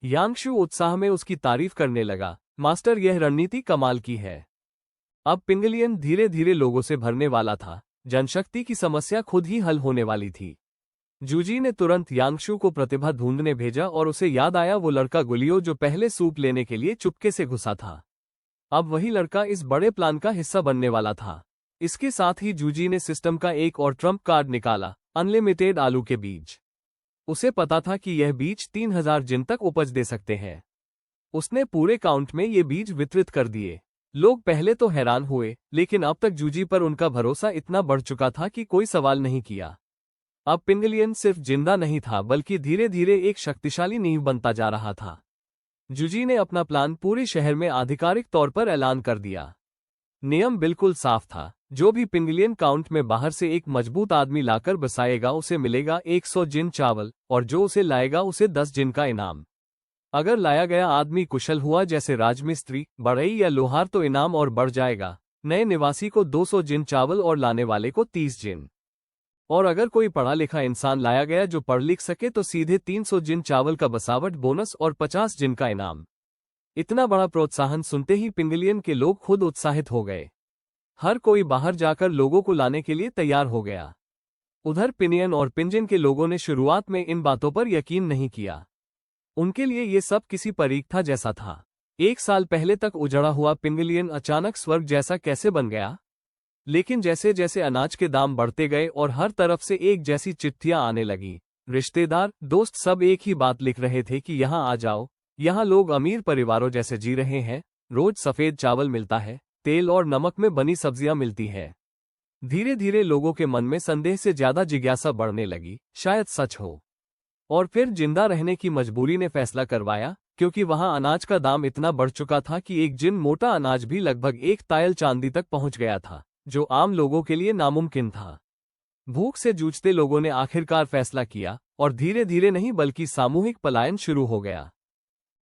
यांगशु उत्साह में उसकी तारीफ करने लगा, मास्टर यह रणनीति कमाल की है। अब पिंगलियन धीरे धीरे लोगों से भरने वाला था, जनशक्ति की समस्या खुद ही हल होने वाली थी। जूजी ने तुरंत यांगशु को प्रतिभा ढूंढने भेजा और उसे याद आया वो लड़का गुलियो जो पहले सूप लेने के लिए चुपके से घुसा था। अब वही लड़का इस बड़े प्लान का हिस्सा बनने वाला था। इसके साथ ही जूजी ने सिस्टम का एक और ट्रम्प कार्ड निकाला, अनलिमिटेड आलू के बीज। उसे पता था कि यह बीज 3000 जिन तक उपज दे सकते हैं। उसने पूरे काउंट में ये बीज वितरित कर दिए। लोग पहले तो हैरान हुए, लेकिन अब तक जूजी पर उनका भरोसा इतना बढ़ चुका था कि कोई सवाल नहीं किया। अब पिंगलियन सिर्फ जिंदा नहीं था, बल्कि धीरे धीरे एक शक्तिशाली नींव बनता जा रहा था। जूजी ने अपना प्लान पूरे शहर में आधिकारिक तौर पर ऐलान कर दिया। नियम बिल्कुल साफ था, जो भी पिंगलियन काउंट में बाहर से एक मजबूत आदमी लाकर बसाएगा उसे मिलेगा 100 जिन चावल, और जो उसे लाएगा उसे 10 जिन का इनाम। अगर लाया गया आदमी कुशल हुआ, जैसे राजमिस्त्री, बढ़ई या लोहार, तो इनाम और बढ़ जाएगा। नए निवासी को 200 जिन चावल और लाने वाले को 30 जिन। और अगर कोई पढ़ा लिखा इंसान लाया गया जो पढ़ लिख सके तो सीधे 300 जिन चावल का बसावट बोनस और 50 जिन का इनाम। इतना बड़ा प्रोत्साहन सुनते ही पिंगलियन के लोग खुद उत्साहित हो गए। हर कोई बाहर जाकर लोगों को लाने के लिए तैयार हो गया। उधर पिनियन और पिंजन के लोगों ने शुरुआत में इन बातों पर यकीन नहीं किया। उनके लिए ये सब किसी परीक्षा जैसा था। 1 साल पहले तक उजड़ा हुआ पिंगलियन अचानक स्वर्ग जैसा कैसे बन गया? लेकिन जैसे जैसे अनाज के दाम बढ़ते गए और हर तरफ से एक जैसी चिट्ठियां आने लगी, रिश्तेदार, दोस्त सब एक ही बात लिख रहे थे कि यहाँ आ जाओ, यहाँ लोग अमीर परिवारों जैसे जी रहे हैं, रोज सफेद चावल मिलता है, तेल और नमक में बनी सब्जियां मिलती है। धीरे धीरे लोगों के मन में संदेह से ज्यादा जिज्ञासा बढ़ने लगी, शायद सच हो। और फिर जिंदा रहने की मजबूरी ने फैसला करवाया, क्योंकि वहां अनाज का दाम इतना बढ़ चुका था कि एक जिन मोटा अनाज भी लगभग 1 तायल चांदी तक पहुंच गया था, जो आम लोगों के लिए नामुमकिन था। भूख से जूझते लोगों ने आखिरकार फैसला किया, और धीरे धीरे नहीं बल्कि सामूहिक पलायन शुरू हो गया।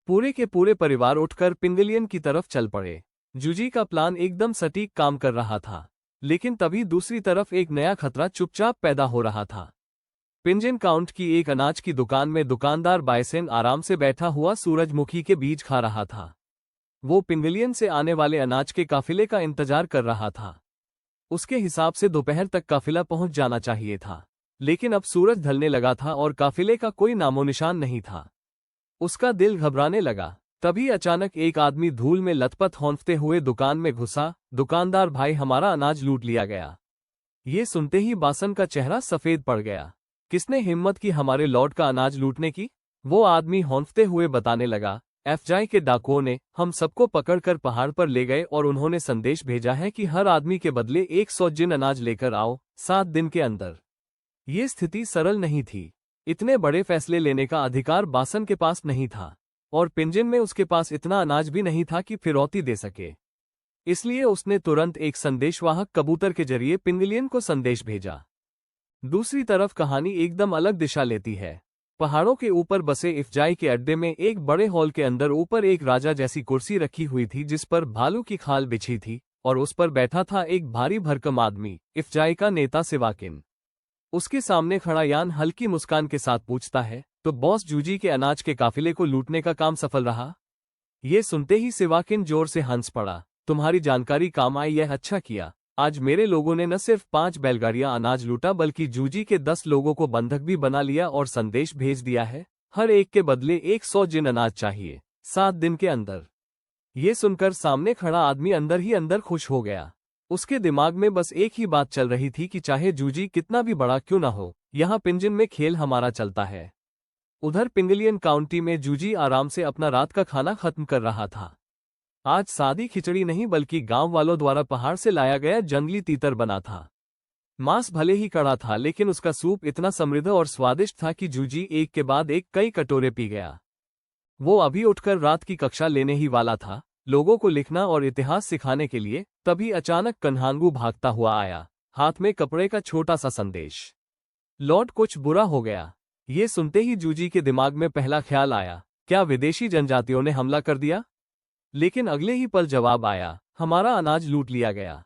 पूरे के पूरे परिवार उठकर पिंगलियन की तरफ चल पड़े। जूजी का प्लान एकदम सटीक काम कर रहा था, लेकिन तभी दूसरी तरफ एक नया खतरा चुपचाप पैदा हो रहा था। पिंजन काउंट की एक अनाज की दुकान में दुकानदार बायसेन आराम से बैठा हुआ सूरजमुखी के बीज खा रहा था। वो पिंगलियन से आने वाले अनाज के काफिले का इंतजार कर रहा था। उसके हिसाब से दोपहर तक काफिला पहुंच जाना चाहिए था, लेकिन अब सूरज ढलने लगा था और काफिले का कोई नामोनिशान नहीं था। उसका दिल घबराने लगा। तभी अचानक एक आदमी धूल में लथपथ हौंफते हुए दुकान में घुसा, दुकानदार भाई, हमारा अनाज लूट लिया गया। ये सुनते ही बासन का चेहरा सफेद पड़ गया। किसने हिम्मत की हमारे लॉर्ड का अनाज लूटने की? वो आदमी हौंफते हुए बताने लगा, एफजाई के डाकुओं ने हम सबको पकड़कर पहाड़ पर ले गए और उन्होंने संदेश भेजा है कि हर आदमी के बदले 100 जिन अनाज लेकर आओ 7 दिन के अंदर। ये स्थिति सरल नहीं थी। इतने बड़े फैसले लेने का अधिकार बासन के पास नहीं था, और पिंजन में उसके पास इतना अनाज भी नहीं था कि फिरौती दे सके। इसलिए उसने तुरंत एक संदेशवाहक कबूतर के जरिए पिंगलियन को संदेश भेजा। दूसरी तरफ कहानी एकदम अलग दिशा लेती है। पहाड़ों के ऊपर बसे इफजाई के अड्डे में एक बड़े हॉल के अंदर ऊपर एक राजा जैसी कुर्सी रखी हुई थी, जिस पर भालू की खाल बिछी थी, और उस पर बैठा था एक भारी भरकम आदमी, इफजाई का नेता सिवाकिन। उसके सामने खड़ा यान हल्की मुस्कान के साथ पूछता है, तो बॉस, जूजी के अनाज के काफिले को लूटने का काम सफल रहा? ये सुनते ही सिवाकिन जोर से हंस पड़ा। तुम्हारी जानकारी काम आई, यह अच्छा किया। आज मेरे लोगों ने न सिर्फ 5 बैलगाड़ियां अनाज लूटा, बल्कि जूजी के 10 लोगों को बंधक भी बना लिया और संदेश भेज दिया है। हर एक के बदले 100 जिन अनाज चाहिए, 7 दिन के अंदर। ये सुनकर सामने खड़ा आदमी अंदर ही अंदर खुश हो गया। उसके दिमाग में बस एक ही बात चल रही थी कि चाहे जूजी कितना भी बड़ा क्यों ना हो, यहाँ पिंजन में खेल हमारा चलता है। उधर पिंगलियन काउंटी में जूजी आराम से अपना रात का खाना खत्म कर रहा था। आज सादी खिचड़ी नहीं बल्कि गांव वालों द्वारा पहाड़ से लाया गया जंगली तीतर बना था। मांस भले ही कड़ा था लेकिन उसका सूप इतना समृद्ध और स्वादिष्ट था कि जूजी एक के बाद एक कई कटोरे पी गया। वो अभी उठकर रात की कक्षा लेने ही वाला था, लोगों को लिखना और इतिहास सिखाने के लिए, तभी अचानक कन्हांगू भागता हुआ आया, हाथ में कपड़े का छोटा सा संदेश। लॉर्ड कुछ बुरा हो गया। ये सुनते ही जूजी के दिमाग में पहला ख्याल आया, क्या विदेशी जनजातियों ने हमला कर दिया? लेकिन अगले ही पल जवाब आया, हमारा अनाज लूट लिया गया।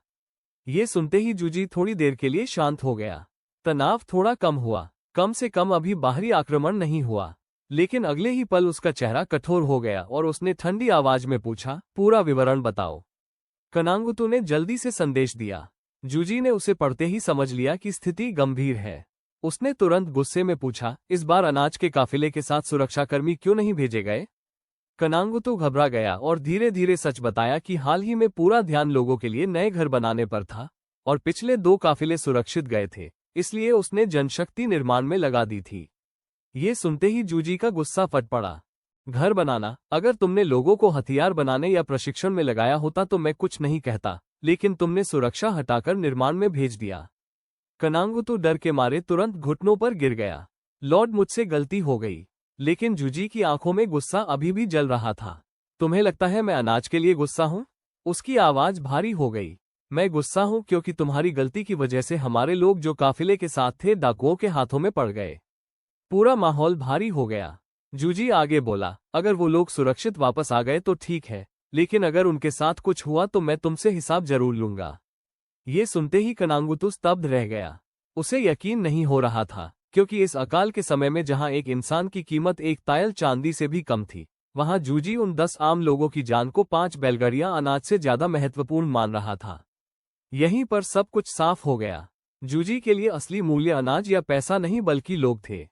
ये सुनते ही जूजी थोड़ी देर के लिए शांत हो गया। तनाव थोड़ा कम हुआ, कम से कम अभी बाहरी आक्रमण नहीं हुआ। लेकिन अगले ही पल उसका चेहरा कठोर हो गया और उसने ठंडी आवाज में पूछा, पूरा विवरण बताओ। कनांगुतु ने जल्दी से संदेश दिया। जूजी ने उसे पढ़ते ही समझ लिया कि स्थिति गंभीर है। उसने तुरंत गुस्से में पूछा, इस बार अनाज के काफिले के साथ सुरक्षाकर्मी क्यों नहीं भेजे गए? कनांगुतु घबरा गया और धीरे धीरे सच बताया कि हाल ही में पूरा ध्यान लोगों के लिए नए घर बनाने पर था और पिछले 2 काफिले सुरक्षित गए थे, इसलिए उसने जनशक्ति निर्माण में लगा दी थी। ये सुनते ही जूजी का गुस्सा फट पड़ा। घर बनाना, अगर तुमने लोगों को हथियार बनाने या प्रशिक्षण में लगाया होता तो मैं कुछ नहीं कहता, लेकिन तुमने सुरक्षा हटाकर निर्माण में भेज दिया। कनांगुतु डर के मारे तुरंत घुटनों पर गिर गया। लॉर्ड, मुझसे गलती हो गई। लेकिन जूजी की आंखों में गुस्सा अभी भी जल रहा था। तुम्हें लगता है मैं अनाज के लिए गुस्सा हूं? उसकी आवाज भारी हो गई। मैं गुस्सा हूं क्योंकि तुम्हारी गलती की वजह से हमारे लोग जो काफिले के साथ थे डाकुओं के हाथों में पड़ गए। पूरा माहौल भारी हो गया। जूजी आगे बोला, अगर वो लोग सुरक्षित वापस आ गए तो ठीक है, लेकिन अगर उनके साथ कुछ हुआ तो मैं तुमसे हिसाब जरूर लूंगा। ये सुनते ही कनांगुतु स्तब्ध रह गया। उसे यकीन नहीं हो रहा था, क्योंकि इस अकाल के समय में जहां एक इंसान की कीमत एक तायल चांदी से भी कम थी, वहां जूजी उन 10 आम लोगों की जान को 5 बैलगाड़ियां अनाज से ज्यादा महत्वपूर्ण मान रहा था। यहीं पर सब कुछ साफ हो गया। जूजी के लिए असली मूल्य अनाज या पैसा नहीं बल्कि लोग थे।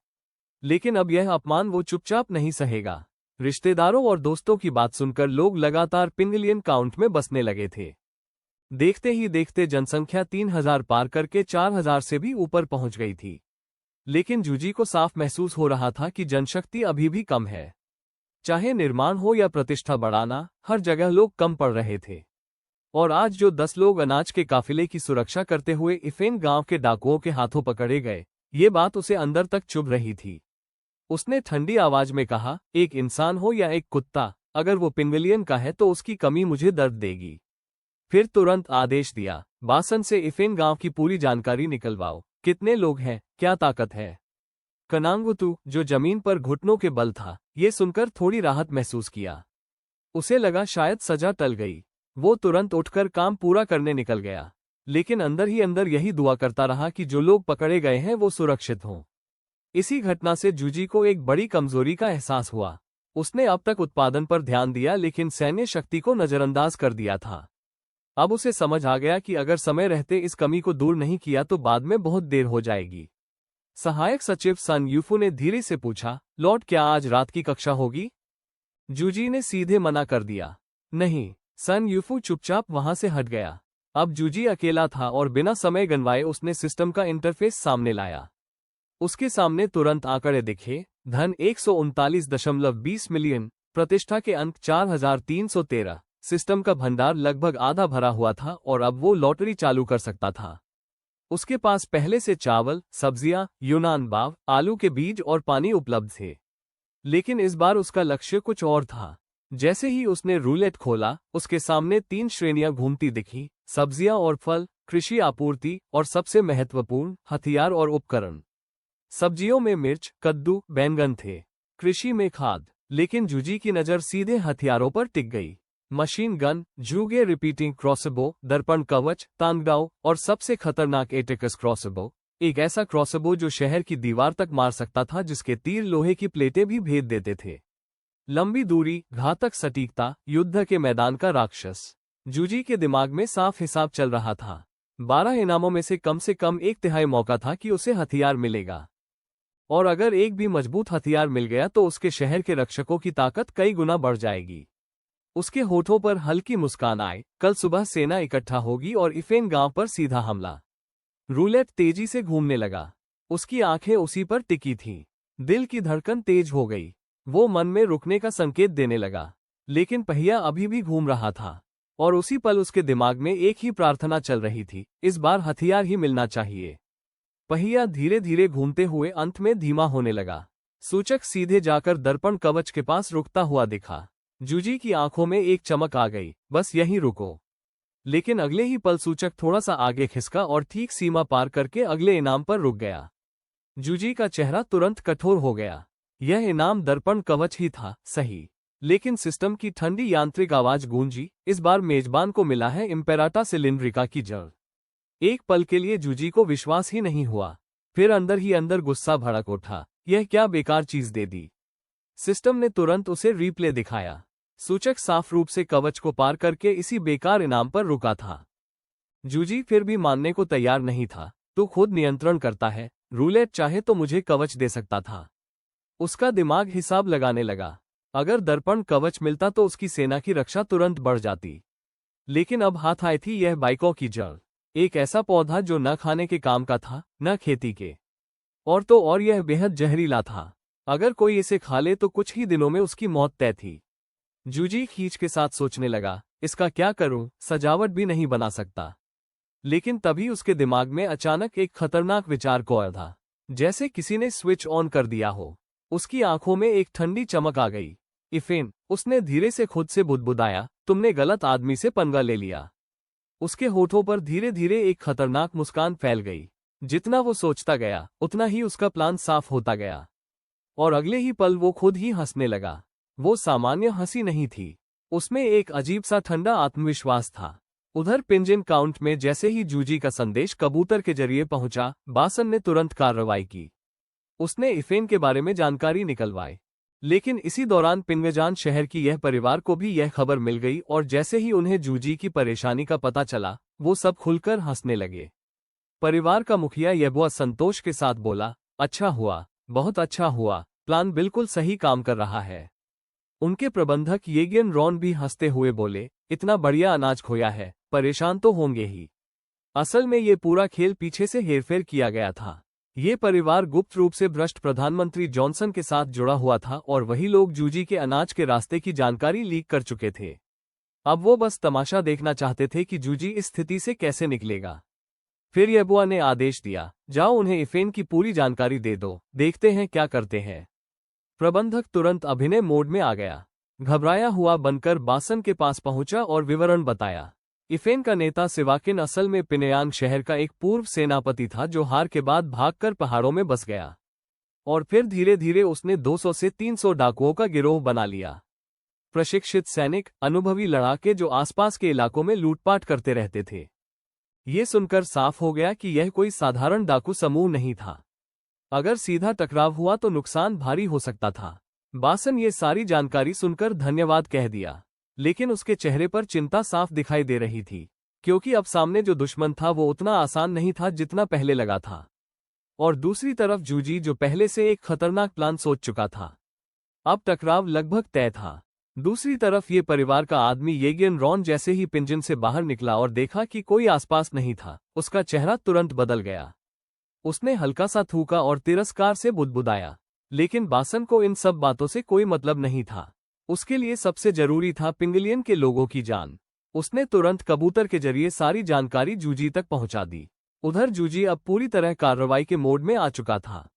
लेकिन अब यह अपमान वो चुपचाप नहीं सहेगा। रिश्तेदारों और दोस्तों की बात सुनकर लोग लगातार पिंगलियन काउंट में बसने लगे थे। देखते ही देखते जनसंख्या 3000 पार करके 4000 से भी ऊपर पहुंच गई थी। लेकिन जूजी को साफ महसूस हो रहा था कि जनशक्ति अभी भी कम है। चाहे निर्माण हो या प्रतिष्ठा बढ़ाना, हर जगह लोग कम पड़ रहे थे। और आज जो 10 लोग अनाज के काफिले की सुरक्षा करते हुए इफेन गांव के डाकुओं के हाथों पकड़े गए, ये बात उसे अंदर तक चुभ रही थी। उसने ठंडी आवाज में कहा, एक इंसान हो या एक कुत्ता, अगर वो पिंगलियन का है तो उसकी कमी मुझे दर्द देगी। फिर तुरंत आदेश दिया, बासन से इफेन गांव की पूरी जानकारी निकलवाओ। कितने लोग हैं, क्या ताकत है? कनांगुतु, जो जमीन पर घुटनों के बल था, ये सुनकर थोड़ी राहत महसूस किया। उसे लगा शायद सजा टल गई। वो तुरंत उठकर काम पूरा करने निकल गया, लेकिन अंदर ही अंदर यही दुआ करता रहा कि जो लोग पकड़े गए हैं वो सुरक्षित हों। इसी घटना से जूजी को एक बड़ी कमजोरी का एहसास हुआ। उसने अब तक उत्पादन पर ध्यान दिया लेकिन सैन्य शक्ति को नजरअंदाज कर दिया था। अब उसे समझ आ गया कि अगर समय रहते इस कमी को दूर नहीं किया तो बाद में बहुत देर हो जाएगी। सहायक सचिव सन यूफू ने धीरे से पूछा, लॉर्ड, क्या आज रात की कक्षा होगी? जूजी ने सीधे मना कर दिया। नहीं। सन यूफू चुपचाप वहां से हट गया। अब जूजी अकेला था और बिना समय गंवाए उसने सिस्टम का इंटरफेस सामने लाया। उसके सामने तुरंत आंकड़े दिखे, धन 139.20 मिलियन, प्रतिष्ठा के अंक 4313, सिस्टम का भंडार लगभग आधा भरा हुआ था और अब वो लॉटरी चालू कर सकता था। उसके पास पहले से चावल, सब्जियां, यूनान बाव, आलू के बीज और पानी उपलब्ध थे। लेकिन इस बार उसका लक्ष्य कुछ और था। जैसे ही उसने रूलेट खोला, उसके सामने 3 श्रेणियां घूमती दिखी, सब्जियां और फल, कृषि आपूर्ति और सबसे महत्वपूर्ण, हथियार और उपकरण। सब्जियों में मिर्च, कद्दू, बैंगन थे। कृषि में खाद। लेकिन जूजी की नजर सीधे हथियारों पर टिक गई। मशीन गन, जूगे रिपीटिंग क्रॉसबो, दर्पण कवच, तांगडाओ और सबसे खतरनाक एटेकस क्रॉसबो, एक ऐसा क्रॉसबो जो शहर की दीवार तक मार सकता था, जिसके तीर लोहे की प्लेटें भी भेद देते थे। लंबी दूरी, घातक सटीकता, युद्ध के मैदान का राक्षस। जूजी के दिमाग में साफ हिसाब चल रहा था। 12 इनामों में से कम 1/3 मौका था कि उसे हथियार मिलेगा। और अगर एक भी मजबूत हथियार मिल गया तो उसके शहर के रक्षकों की ताकत कई गुना बढ़ जाएगी। उसके होठों पर हल्की मुस्कान आए। कल सुबह सेना इकट्ठा होगी और इफेन गांव पर सीधा हमला। रूलेट तेजी से घूमने लगा। उसकी आंखें उसी पर टिकी थीं। दिल की धड़कन तेज हो गई। वो मन में रुकने का संकेत देने लगा, लेकिन पहिया अभी भी घूम रहा था। और उसी पल उसके दिमाग में एक ही प्रार्थना चल रही थी, इस बार हथियार ही मिलना चाहिए। पहिया धीरे धीरे घूमते हुए अंत में धीमा होने लगा। सूचक सीधे जाकर दर्पण कवच के पास रुकता हुआ दिखा। जूजी की आंखों में एक चमक आ गई, बस यहीं रुको। लेकिन अगले ही पल सूचक थोड़ा सा आगे खिसका और ठीक सीमा पार करके अगले इनाम पर रुक गया। जूजी का चेहरा तुरंत कठोर हो गया। यह इनाम दर्पण कवच ही था, सही, लेकिन सिस्टम की ठंडी यांत्रिक आवाज गूंजी, इस बार मेजबान को मिला है इम्पेराटा सिलिंड्रिका की जड़। एक पल के लिए जूजी को विश्वास ही नहीं हुआ। फिर अंदर ही अंदर गुस्सा भड़क उठा, यह क्या बेकार चीज दे दी। सिस्टम ने तुरंत उसे रिप्ले दिखाया। सूचक साफ रूप से कवच को पार करके इसी बेकार इनाम पर रुका था। जूजी फिर भी मानने को तैयार नहीं था। तू खुद नियंत्रण करता है, रूलेट चाहे तो मुझे कवच दे सकता था। उसका दिमाग हिसाब लगाने लगा। अगर दर्पण कवच मिलता तो उसकी सेना की रक्षा तुरंत बढ़ जाती। लेकिन अब हाथ आई थी यह बाइकों की जड़, एक ऐसा पौधा जो न खाने के काम का था, न खेती के। और तो और यह बेहद जहरीला था। अगर कोई इसे खा ले तो कुछ ही दिनों में उसकी मौत तय थी। जूजी खींच के साथ सोचने लगा, इसका क्या करूं, सजावट भी नहीं बना सकता। लेकिन तभी उसके दिमाग में अचानक एक खतरनाक विचार को आया था, जैसे किसी ने स्विच ऑन कर दिया हो। उसकी आंखों में एक ठंडी चमक आ गई। इफेन, उसने धीरे से खुद से बुदबुदाया, तुमने गलत आदमी से पंगा ले लिया। उसके होठों पर धीरे धीरे एक खतरनाक मुस्कान फैल गई। जितना वो सोचता गया उतना ही उसका प्लान साफ होता गया। और अगले ही पल वो खुद ही हंसने लगा। वो सामान्य हंसी नहीं थी, उसमें एक अजीब सा ठंडा आत्मविश्वास था। उधर पिंजन काउंट में जैसे ही जूजी का संदेश कबूतर के जरिए पहुंचा, बासन ने तुरंत कार्रवाई की। उसने इफेन के बारे में जानकारी निकलवाई। लेकिन इसी दौरान पिंगजान शहर की यह परिवार को भी यह खबर मिल गई और जैसे ही उन्हें जूजी की परेशानी का पता चला, वो सब खुलकर हंसने लगे। परिवार का मुखिया येबुआ संतोष के साथ बोला, अच्छा हुआ, बहुत अच्छा हुआ, प्लान बिल्कुल सही काम कर रहा है। उनके प्रबंधक येगियन रॉन भी हंसते हुए बोले, इतना बढ़िया अनाज खोया है, परेशान तो होंगे ही। असल में ये पूरा खेल पीछे से हेरफेर किया गया था। ये परिवार गुप्त रूप से भ्रष्ट प्रधानमंत्री जॉनसन के साथ जुड़ा हुआ था और वही लोग जूजी के अनाज के रास्ते की जानकारी लीक कर चुके थे। अब वो बस तमाशा देखना चाहते थे कि जूजी इस स्थिति से कैसे निकलेगा। फिर येबुआ ने आदेश दिया, जाओ उन्हें इफेन की पूरी जानकारी दे दो, देखते हैं क्या करते हैं। प्रबंधक तुरंत अभिनय मोड में आ गया। घबराया हुआ बनकर बासन के पास पहुंचा और विवरण बताया। इफेन का नेता सिवाकिन असल में पिनयांग शहर का एक पूर्व सेनापति था जो हार के बाद भागकर पहाड़ों में बस गया। और फिर धीरे धीरे उसने 200 से 300 डाकुओं का गिरोह बना लिया। प्रशिक्षित सैनिक, अनुभवी लड़ाके जो आसपास के इलाकों में लूटपाट करते रहते थे। ये सुनकर साफ हो गया कि यह कोई साधारण डाकू समूह नहीं था। अगर सीधा टकराव हुआ तो नुकसान भारी हो सकता था। बासन ये सारी जानकारी सुनकर धन्यवाद कह दिया, लेकिन उसके चेहरे पर चिंता साफ दिखाई दे रही थी, क्योंकि अब सामने जो दुश्मन था वो उतना आसान नहीं था जितना पहले लगा था। और दूसरी तरफ जूजी जो पहले से एक खतरनाक प्लान सोच चुका था। अब टकराव लगभग तय था। दूसरी तरफ ये परिवार का आदमी येगियन रॉन जैसे ही पिंजन से बाहर निकला और देखा कि कोई आसपास नहीं था, उसका चेहरा तुरंत बदल गया। उसने हल्का सा थूका और तिरस्कार से बुदबुदाया। लेकिन बासन को इन सब बातों से कोई मतलब नहीं था। उसके लिए सबसे जरूरी था पिंगलियन के लोगों की जान। उसने तुरंत कबूतर के जरिए सारी जानकारी जूजी तक पहुंचा दी। उधर जूजी अब पूरी तरह कार्रवाई के मोड में आ चुका था।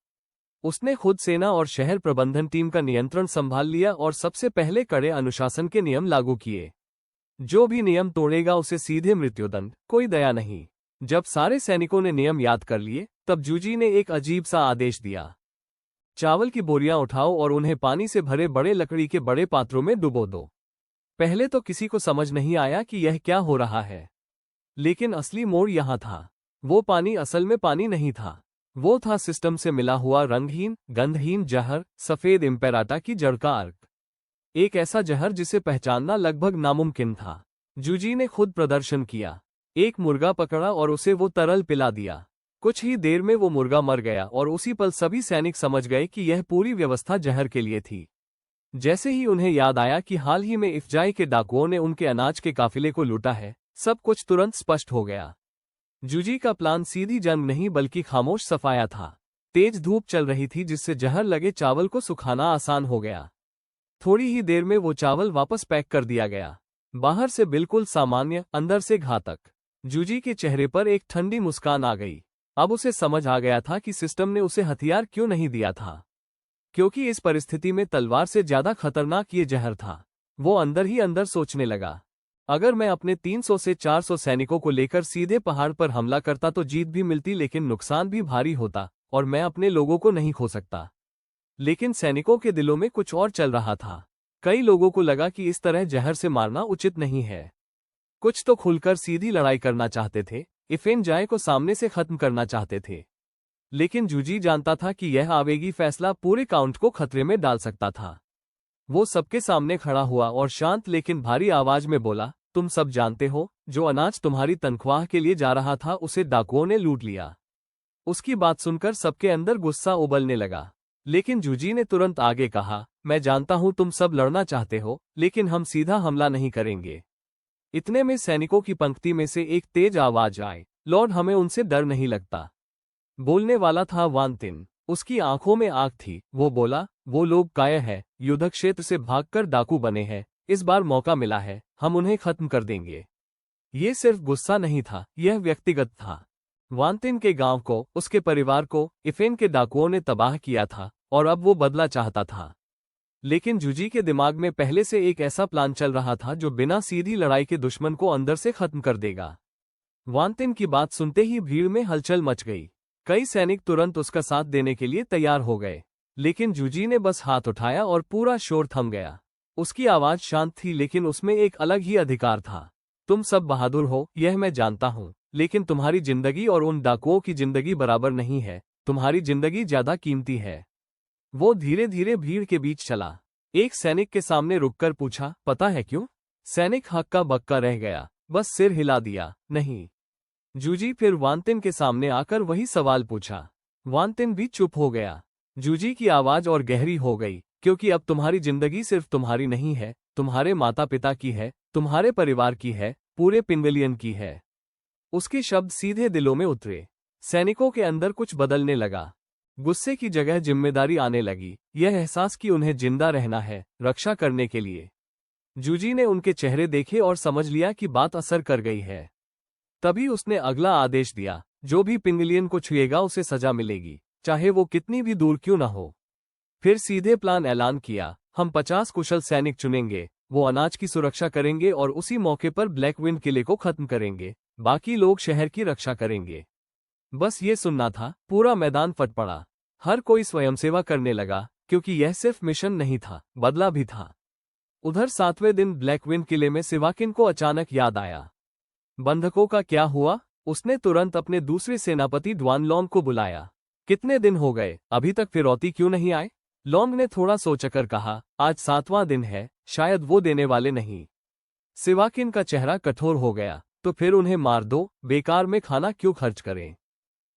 उसने खुद सेना और शहर प्रबंधन टीम का नियंत्रण संभाल लिया और सबसे पहले कड़े अनुशासन के नियम लागू किए। जो भी नियम तोड़ेगा उसे सीधे मृत्युदंड, कोई दया नहीं। जब सारे सैनिकों ने नियम याद कर लिए, तब जूजी ने एक अजीब सा आदेश दिया। चावल की बोरियां उठाओ और उन्हें पानी से भरे बड़े लकड़ी के बड़े पात्रों में डुबो दो। पहले तो किसी को समझ नहीं आया कि यह क्या हो रहा है, लेकिन असली मोड़ यहां था। वो पानी असल में पानी नहीं था, वो था सिस्टम से मिला हुआ रंगहीन, गंधहीन जहर, सफेद इम्पेराटा की जड़ का अर्क। एक ऐसा जहर जिसे पहचानना लगभग नामुमकिन था। जूजी ने खुद प्रदर्शन किया। एक मुर्गा पकड़ा और उसे वो तरल पिला दिया। कुछ ही देर में वो मुर्गा मर गया और उसी पल सभी सैनिक समझ गए कि यह पूरी व्यवस्था जहर के लिए थी। जैसे ही उन्हें याद आया कि हाल ही में इफ्जाई के डाकुओं ने उनके अनाज के काफिले को लूटा है, सब कुछ तुरंत स्पष्ट हो गया। जूजी का प्लान सीधी जंग नहीं बल्कि खामोश सफाया था। तेज धूप चल रही थी जिससे जहर लगे चावल को सुखाना आसान हो गया। थोड़ी ही देर में वो चावल वापस पैक कर दिया गया। बाहर से बिल्कुल सामान्य, अंदर से घातक। जूजी के चेहरे पर एक ठंडी मुस्कान आ गई। अब उसे समझ आ गया था कि सिस्टम ने उसे हथियार क्यों नहीं दिया था, क्योंकि इस परिस्थिति में तलवार से ज्यादा खतरनाक ये जहर था। वो अंदर ही अंदर सोचने लगा, अगर मैं अपने 300 से 400 सैनिकों को लेकर सीधे पहाड़ पर हमला करता तो जीत भी मिलती, लेकिन नुकसान भी भारी होता और मैं अपने लोगों को नहीं खो सकता। लेकिन सैनिकों के दिलों में कुछ और चल रहा था। कई लोगों को लगा कि इस तरह जहर से मारना उचित नहीं है। कुछ तो खुलकर सीधी लड़ाई करना चाहते थे, इफेनजाई को सामने से खत्म करना चाहते थे। लेकिन जूजी जानता था कि यह आवेगी फैसला पूरे काउंट को खतरे में डाल सकता था। वो सबके सामने खड़ा हुआ और शांत लेकिन भारी आवाज में बोला, तुम सब जानते हो, जो अनाज तुम्हारी तनख्वाह के लिए जा रहा था उसे डाकुओं ने लूट लिया। उसकी बात सुनकर सबके अंदर गुस्सा उबलने लगा। लेकिन जूजी ने तुरंत आगे कहा, मैं जानता हूं तुम सब लड़ना चाहते हो, लेकिन हम सीधा हमला नहीं करेंगे। इतने में सैनिकों की पंक्ति में से एक तेज आवाज आई, लॉर्ड, हमें उनसे डर नहीं लगता। बोलने वाला था वानतिन। उसकी आंखों में आग थी। वो बोला, वो लोग कायर है, युद्ध क्षेत्र से भागकर डाकू बने हैं। इस बार मौका मिला है, हम उन्हें खत्म कर देंगे। ये सिर्फ गुस्सा नहीं था, यह व्यक्तिगत था। वानतिन के गांव को, उसके परिवार को इफेन के डाकुओं ने तबाह किया था और अब वो बदला चाहता था। लेकिन जूजी के दिमाग में पहले से एक ऐसा प्लान चल रहा था जो बिना सीधी लड़ाई के दुश्मन को अंदर से खत्म कर देगा। वानतिन की बात सुनते ही भीड़ में हलचल मच गई। कई सैनिक तुरंत उसका साथ देने के लिए तैयार हो गए, लेकिन जूजी ने बस हाथ उठाया और पूरा शोर थम गया। उसकी आवाज शांत थी लेकिन उसमें एक अलग ही अधिकार था। तुम सब बहादुर हो, यह मैं जानता हूं, लेकिन तुम्हारी जिंदगी और उन डाकुओं की जिंदगी बराबर नहीं है। तुम्हारी जिंदगी ज्यादा कीमती है। वो धीरे धीरे भीड़ के बीच चला। एक सैनिक के सामने रुककर पूछा, पता है क्यों? सैनिक हक्का बक्का रह गया, बस सिर हिला दिया, नहीं। जूजी फिर वानतिन के सामने आकर वही सवाल पूछा। वानतिन भी चुप हो गया। जूजी की आवाज और गहरी हो गई, क्योंकि अब तुम्हारी जिंदगी सिर्फ तुम्हारी नहीं है, तुम्हारे माता पिता की है, तुम्हारे परिवार की है, पूरे पिंगलियन की है। उसके शब्द सीधे दिलों में उतरे। सैनिकों के अंदर कुछ बदलने लगा। गुस्से की जगह जिम्मेदारी आने लगी, यह एहसास कि उन्हें जिंदा रहना है, रक्षा करने के लिए। जूजी ने उनके चेहरे देखे और समझ लिया कि बात असर कर गई है। तभी उसने अगला आदेश दिया, जो भी पिंगलियन को छुएगा उसे सजा मिलेगी, चाहे वो कितनी भी दूर क्यों न हो। फिर सीधे प्लान ऐलान किया, हम 50 कुशल सैनिक चुनेंगे, वो अनाज की सुरक्षा करेंगे और उसी मौके पर ब्लैकविंड किले को खत्म करेंगे। बाकी लोग शहर की रक्षा करेंगे। बस ये सुनना था, पूरा मैदान फट पड़ा। हर कोई स्वयंसेवा करने लगा, क्योंकि यह सिर्फ मिशन नहीं था, बदला भी था। उधर 7वें दिन ब्लैकविंड किले में सिवाकिन को अचानक याद आया। बंधकों का क्या हुआ? उसने तुरंत अपने दूसरे सेनापति ड्वानलोंग को बुलाया। कितने दिन हो गए, अभी तक फिरौती क्यों नहीं आए? लोंग ने थोड़ा सोचकर कहा, आज 7वां दिन है, शायद वो देने वाले नहीं। सिवाकिन का चेहरा कठोर हो गया, तो फिर उन्हें मार दो, बेकार में खाना क्यों खर्च करें?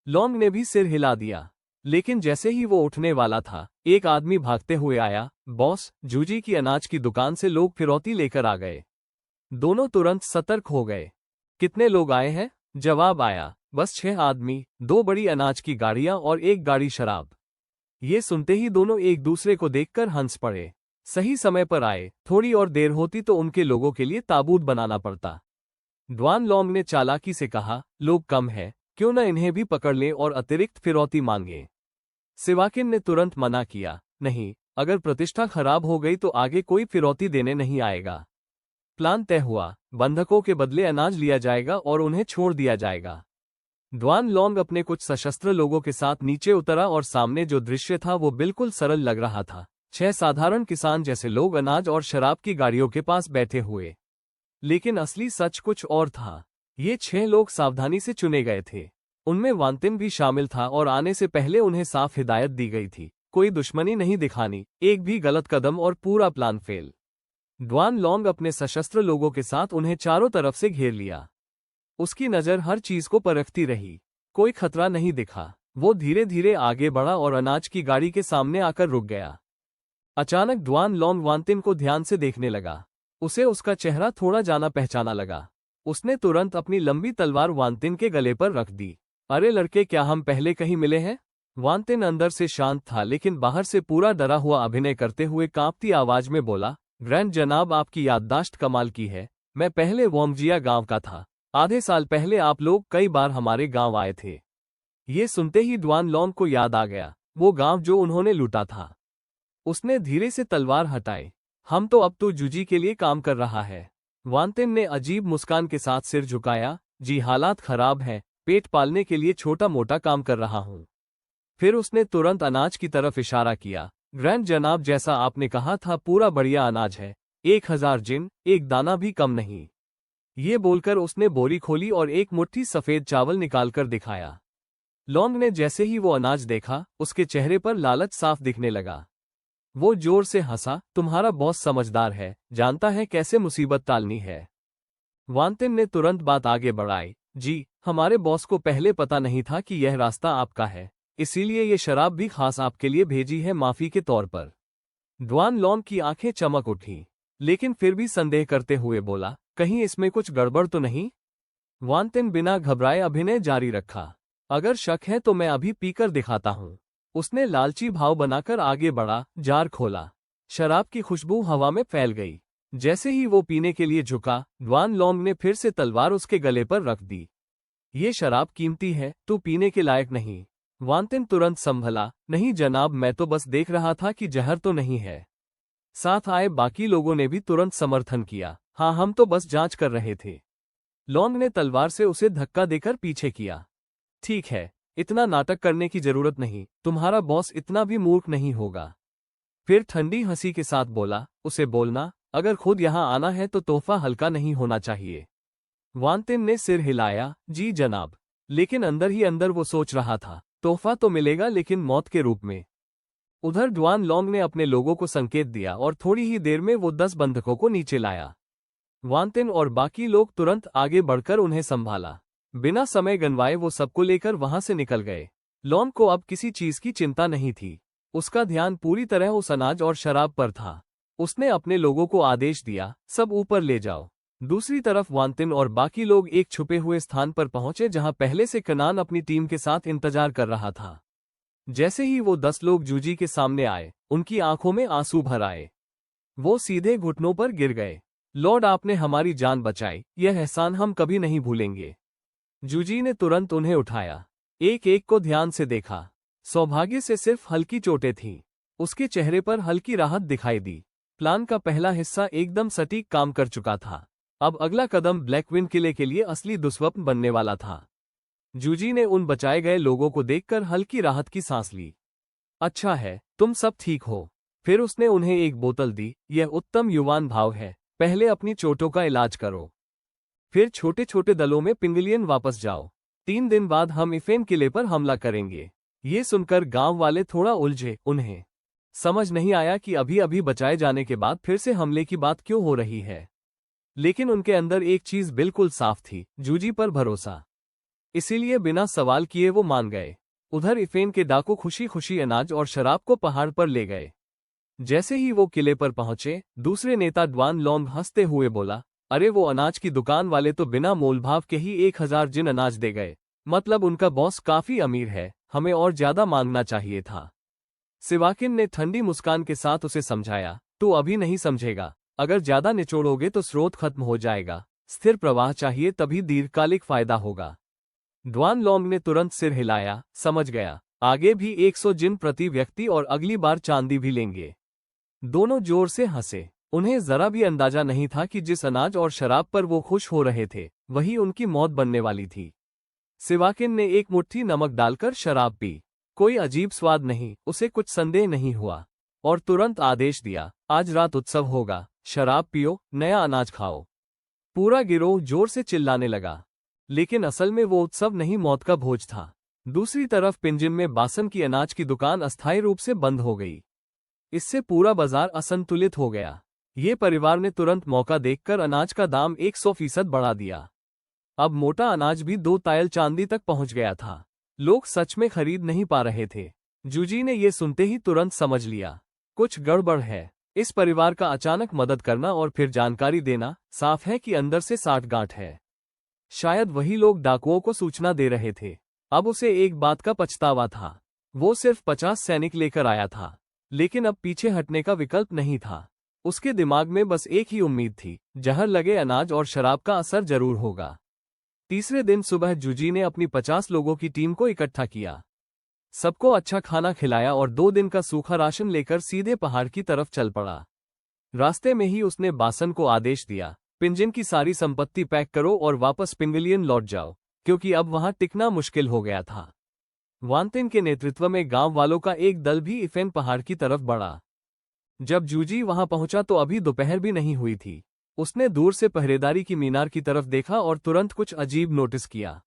लोंग ने भी सिर हिला दिया। लेकिन जैसे ही वो उठने वाला था, एक आदमी भागते हुए आया, बॉस, जूजी की अनाज की दुकान से लोग फिरौती लेकर आ गए। दोनों तुरंत सतर्क हो गए। कितने लोग आए हैं? जवाब आया, बस 6 आदमी, 2 बड़ी अनाज की गाड़ियां और 1 गाड़ी शराब। ये सुनते ही दोनों एक दूसरे को देखकर हंस पड़े। सही समय पर आए, थोड़ी और देर होती तो उनके लोगों के लिए ताबूत बनाना पड़ता। ड्वानलोंग ने चालाकी से कहा, लोग कम हैं, क्यों न इन्हें भी पकड़ लें और अतिरिक्त फिरौती मांगे। सिवाकिन ने तुरंत मना किया, नहीं, अगर प्रतिष्ठा खराब हो गई तो आगे कोई फिरौती देने नहीं आएगा। प्लान तय हुआ, बंधकों के बदले अनाज लिया जाएगा और उन्हें छोड़ दिया जाएगा। ड्वानलोंग अपने कुछ सशस्त्र लोगों के साथ नीचे उतरा और सामने जो दृश्य था वो बिल्कुल सरल लग रहा था। 6 साधारण किसान जैसे लोग अनाज और शराब की गाड़ियों के पास बैठे हुए। लेकिन असली सच कुछ और था। ये 6 लोग सावधानी से चुने गए थे। उनमें वानतिन भी शामिल था और आने से पहले उन्हें साफ हिदायत दी गई थी, कोई दुश्मनी नहीं दिखानी, एक भी गलत कदम और पूरा प्लान फेल। ड्वानलोंग अपने सशस्त्र लोगों के साथ उन्हें चारों तरफ से घेर लिया। उसकी नजर हर चीज को परखती रही। कोई खतरा नहीं दिखा। वो धीरे धीरे आगे बढ़ा और अनाज की गाड़ी के सामने आकर रुक गया। अचानक डुआन लॉन्ग वांतिन को ध्यान से देखने लगा। उसे उसका चेहरा थोड़ा जाना पहचाना लगा। उसने तुरंत अपनी लंबी तलवार वांतिन के गले पर रख दी। अरे लड़के, क्या हम पहले कहीं मिले हैं? वांतिन अंदर से शांत था लेकिन बाहर से पूरा डरा हुआ अभिनय करते हुए कांपती आवाज में बोला, ग्रैंड जनाब, आपकी याददाश्त कमाल की है। मैं पहले वोंगजिया गांव का था। आधे साल पहले आप लोग कई बार हमारे गांव आए थे। ये सुनते ही डुआन लॉन्ग को याद आ गया, वो गांव जो उन्होंने लूटा था। उसने धीरे से तलवार हटाई। हम तो अब तो जूजी के लिए काम कर रहा है। वांतिन ने अजीब मुस्कान के साथ सिर झुकाया। जी, हालात खराब हैं, पेट पालने के लिए छोटा मोटा काम कर रहा हूँ। फिर उसने तुरंत अनाज की तरफ इशारा किया। ग्रैंड जनाब, जैसा आपने कहा था पूरा बढ़िया अनाज है। 1000 जिन, एक दाना भी कम नहीं। ये बोलकर उसने बोरी खोली और एक मुट्ठी सफेद चावल निकालकर दिखाया। लॉन्ग ने जैसे ही वो अनाज देखा, उसके चेहरे पर लालच साफ दिखने लगा। वो जोर से हंसा, तुम्हारा बॉस समझदार है, जानता है कैसे मुसीबत टालनी है। वांतिन ने तुरंत बात आगे बढ़ाई। जी, हमारे बॉस को पहले पता नहीं था कि यह रास्ता आपका है, इसीलिए ये शराब भी खास आपके लिए भेजी है, माफी के तौर पर। डुआन लॉन्ग की आंखें चमक उठी, लेकिन फिर भी संदेह करते हुए बोला, कहीं इसमें कुछ गड़बड़ तो नहीं? वांतिन बिना घबराए अभिनय जारी रखा। अगर शक है तो मैं अभी पीकर दिखाता हूँ। उसने लालची भाव बनाकर आगे बढ़ा, जार खोला। शराब की खुशबू हवा में फैल गई। जैसे ही वो पीने के लिए झुका, डुआन लॉन्ग ने फिर से तलवार उसके गले पर रख दी। ये शराब कीमती है, तू पीने के लायक नहीं। वांतिन तुरंत संभला, नहीं जनाब, मैं तो बस देख रहा था कि जहर तो नहीं है। साथ आए बाकी लोगों ने भी तुरंत समर्थन किया, हाँ हम तो बस जांच कर रहे थे। लॉन्ग ने तलवार से उसे धक्का देकर पीछे किया। ठीक है, इतना नाटक करने की जरूरत नहीं, तुम्हारा बॉस इतना भी मूर्ख नहीं होगा। फिर ठंडी हंसी के साथ बोला, उसे बोलना, अगर खुद यहां आना है तो तोहफा हल्का नहीं होना चाहिए। वांतिन ने सिर हिलाया, जी जनाब। लेकिन अंदर ही अंदर वो सोच रहा था, तोहफा तो मिलेगा लेकिन मौत के रूप में। उधर डुआन लॉन्ग ने अपने लोगों को संकेत दिया और थोड़ी ही देर में वो 10 बंधकों को नीचे लाया। वांतिन और बाकी लोग तुरंत आगे बढ़कर उन्हें संभाला। बिना समय गंवाए वो सबको लेकर वहां से निकल गए। लॉन्ग को अब किसी चीज की चिंता नहीं थी। उसका ध्यान पूरी तरह उस अनाज और शराब पर था। उसने अपने लोगों को आदेश दिया, सब ऊपर ले जाओ। दूसरी तरफ वांतिन और बाकी लोग एक छुपे हुए स्थान पर पहुंचे जहां पहले से कनान अपनी टीम के साथ इंतजार कर रहा था। जैसे ही वो 10 लोग जूजी के सामने आए, उनकी आंखों में आंसू भर आए। वो सीधे घुटनों पर गिर गए। लॉर्ड, आपने हमारी जान बचाई, यह एहसान हम कभी नहीं भूलेंगे। जूजी ने तुरंत उन्हें उठाया। एक एक को ध्यान से देखा। सौभाग्य से सिर्फ हल्की चोटें थीं। उसके चेहरे पर हल्की राहत दिखाई दी। प्लान का पहला हिस्सा एकदम सटीक काम कर चुका था। अब अगला कदम ब्लैकविंड किले के लिए असली दुस्वप्न बनने वाला था। जूजी ने उन बचाए गए लोगों को देखकर हल्की राहत की सांस ली। अच्छा है, तुम सब ठीक हो। फिर उसने उन्हें एक बोतल दी, यह उत्तम युवान भाव है, पहले अपनी चोटों का इलाज करो। फिर छोटे छोटे दलों में पिंगलियन वापस जाओ। 3 दिन बाद हम इफेन किले पर हमला करेंगे। ये सुनकर गांव वाले थोड़ा उलझे। उन्हें समझ नहीं आया कि अभी अभी बचाए जाने के बाद फिर से हमले की बात क्यों हो रही है। लेकिन उनके अंदर एक चीज बिल्कुल साफ थी, जूजी पर भरोसा। इसीलिए बिना सवाल किए वो मान गए। उधर इफेन के डाकू खुशी खुशी अनाज और शराब को पहाड़ पर ले गए। जैसे ही वो किले पर पहुंचे, दूसरे नेता डुआन लॉन्ग हंसते हुए बोला, अरे वो अनाज की दुकान वाले तो बिना मोलभाव के ही 1000 जिन अनाज दे गए। मतलब उनका बॉस काफी अमीर है, हमें और ज्यादा मांगना चाहिए था। सिवाकिन ने ठंडी मुस्कान के साथ उसे समझाया, तू अभी नहीं समझेगा, अगर ज्यादा निचोड़ोगे तो स्रोत खत्म हो जाएगा। स्थिर प्रवाह चाहिए, तभी दीर्घकालिक फायदा होगा। डुआन लॉन्ग ने तुरंत सिर हिलाया, समझ गया। आगे भी 100 जिन प्रति व्यक्ति और अगली बार चांदी भी लेंगे। दोनों जोर से हंसे। उन्हें जरा भी अंदाजा नहीं था कि जिस अनाज और शराब पर वो खुश हो रहे थे, वही उनकी मौत बनने वाली थी। सिवाकिन ने एक मुट्ठी नमक डालकर शराब पी। कोई अजीब स्वाद नहीं, उसे कुछ संदेह नहीं हुआ और तुरंत आदेश दिया, आज रात उत्सव होगा, शराब पियो, नया अनाज खाओ। पूरा गिरोह जोर से चिल्लाने लगा। लेकिन असल में वो उत्सव नहीं, मौत का भोज था। दूसरी तरफ पिंजिन में बासन की अनाज की दुकान अस्थायी रूप से बंद हो गई। इससे पूरा बाजार असंतुलित हो गया। ये परिवार ने तुरंत मौका देखकर अनाज का दाम 100% बढ़ा दिया। अब मोटा अनाज भी 2 तायल चांदी तक पहुंच गया था। लोग सच में खरीद नहीं पा रहे थे। जूजी ने ये सुनते ही तुरंत समझ लिया, कुछ गड़बड़ है। इस परिवार का अचानक मदद करना और फिर जानकारी देना, साफ है कि अंदर से साठगांठ है। शायद वही लोग डाकुओं को सूचना दे रहे थे। अब उसे एक बात का पछतावा था। वो सिर्फ 50 सैनिक लेकर आया था, लेकिन अब पीछे हटने का विकल्प नहीं था। उसके दिमाग में बस एक ही उम्मीद थी, जहर लगे अनाज और शराब का असर जरूर होगा। तीसरे दिन सुबह जूजी ने अपनी 50 लोगों की टीम को इकट्ठा किया। सबको अच्छा खाना खिलाया और 2 दिन का सूखा राशन लेकर सीधे पहाड़ की तरफ चल पड़ा। रास्ते में ही उसने बासन को आदेश दिया, पिंजिन की सारी संपत्ति पैक करो और वापस पिंगलियन लौट जाओ, क्योंकि अब वहां टिकना मुश्किल हो गया था। वांतिन के नेतृत्व में गांव वालों का एक दल भी इफेन पहाड़ की तरफ बढ़ा। जब जूजी वहां पहुंचा तो अभी दोपहर भी नहीं हुई थी। उसने दूर से पहरेदारी की मीनार की तरफ देखा और तुरंत कुछ अजीब नोटिस किया।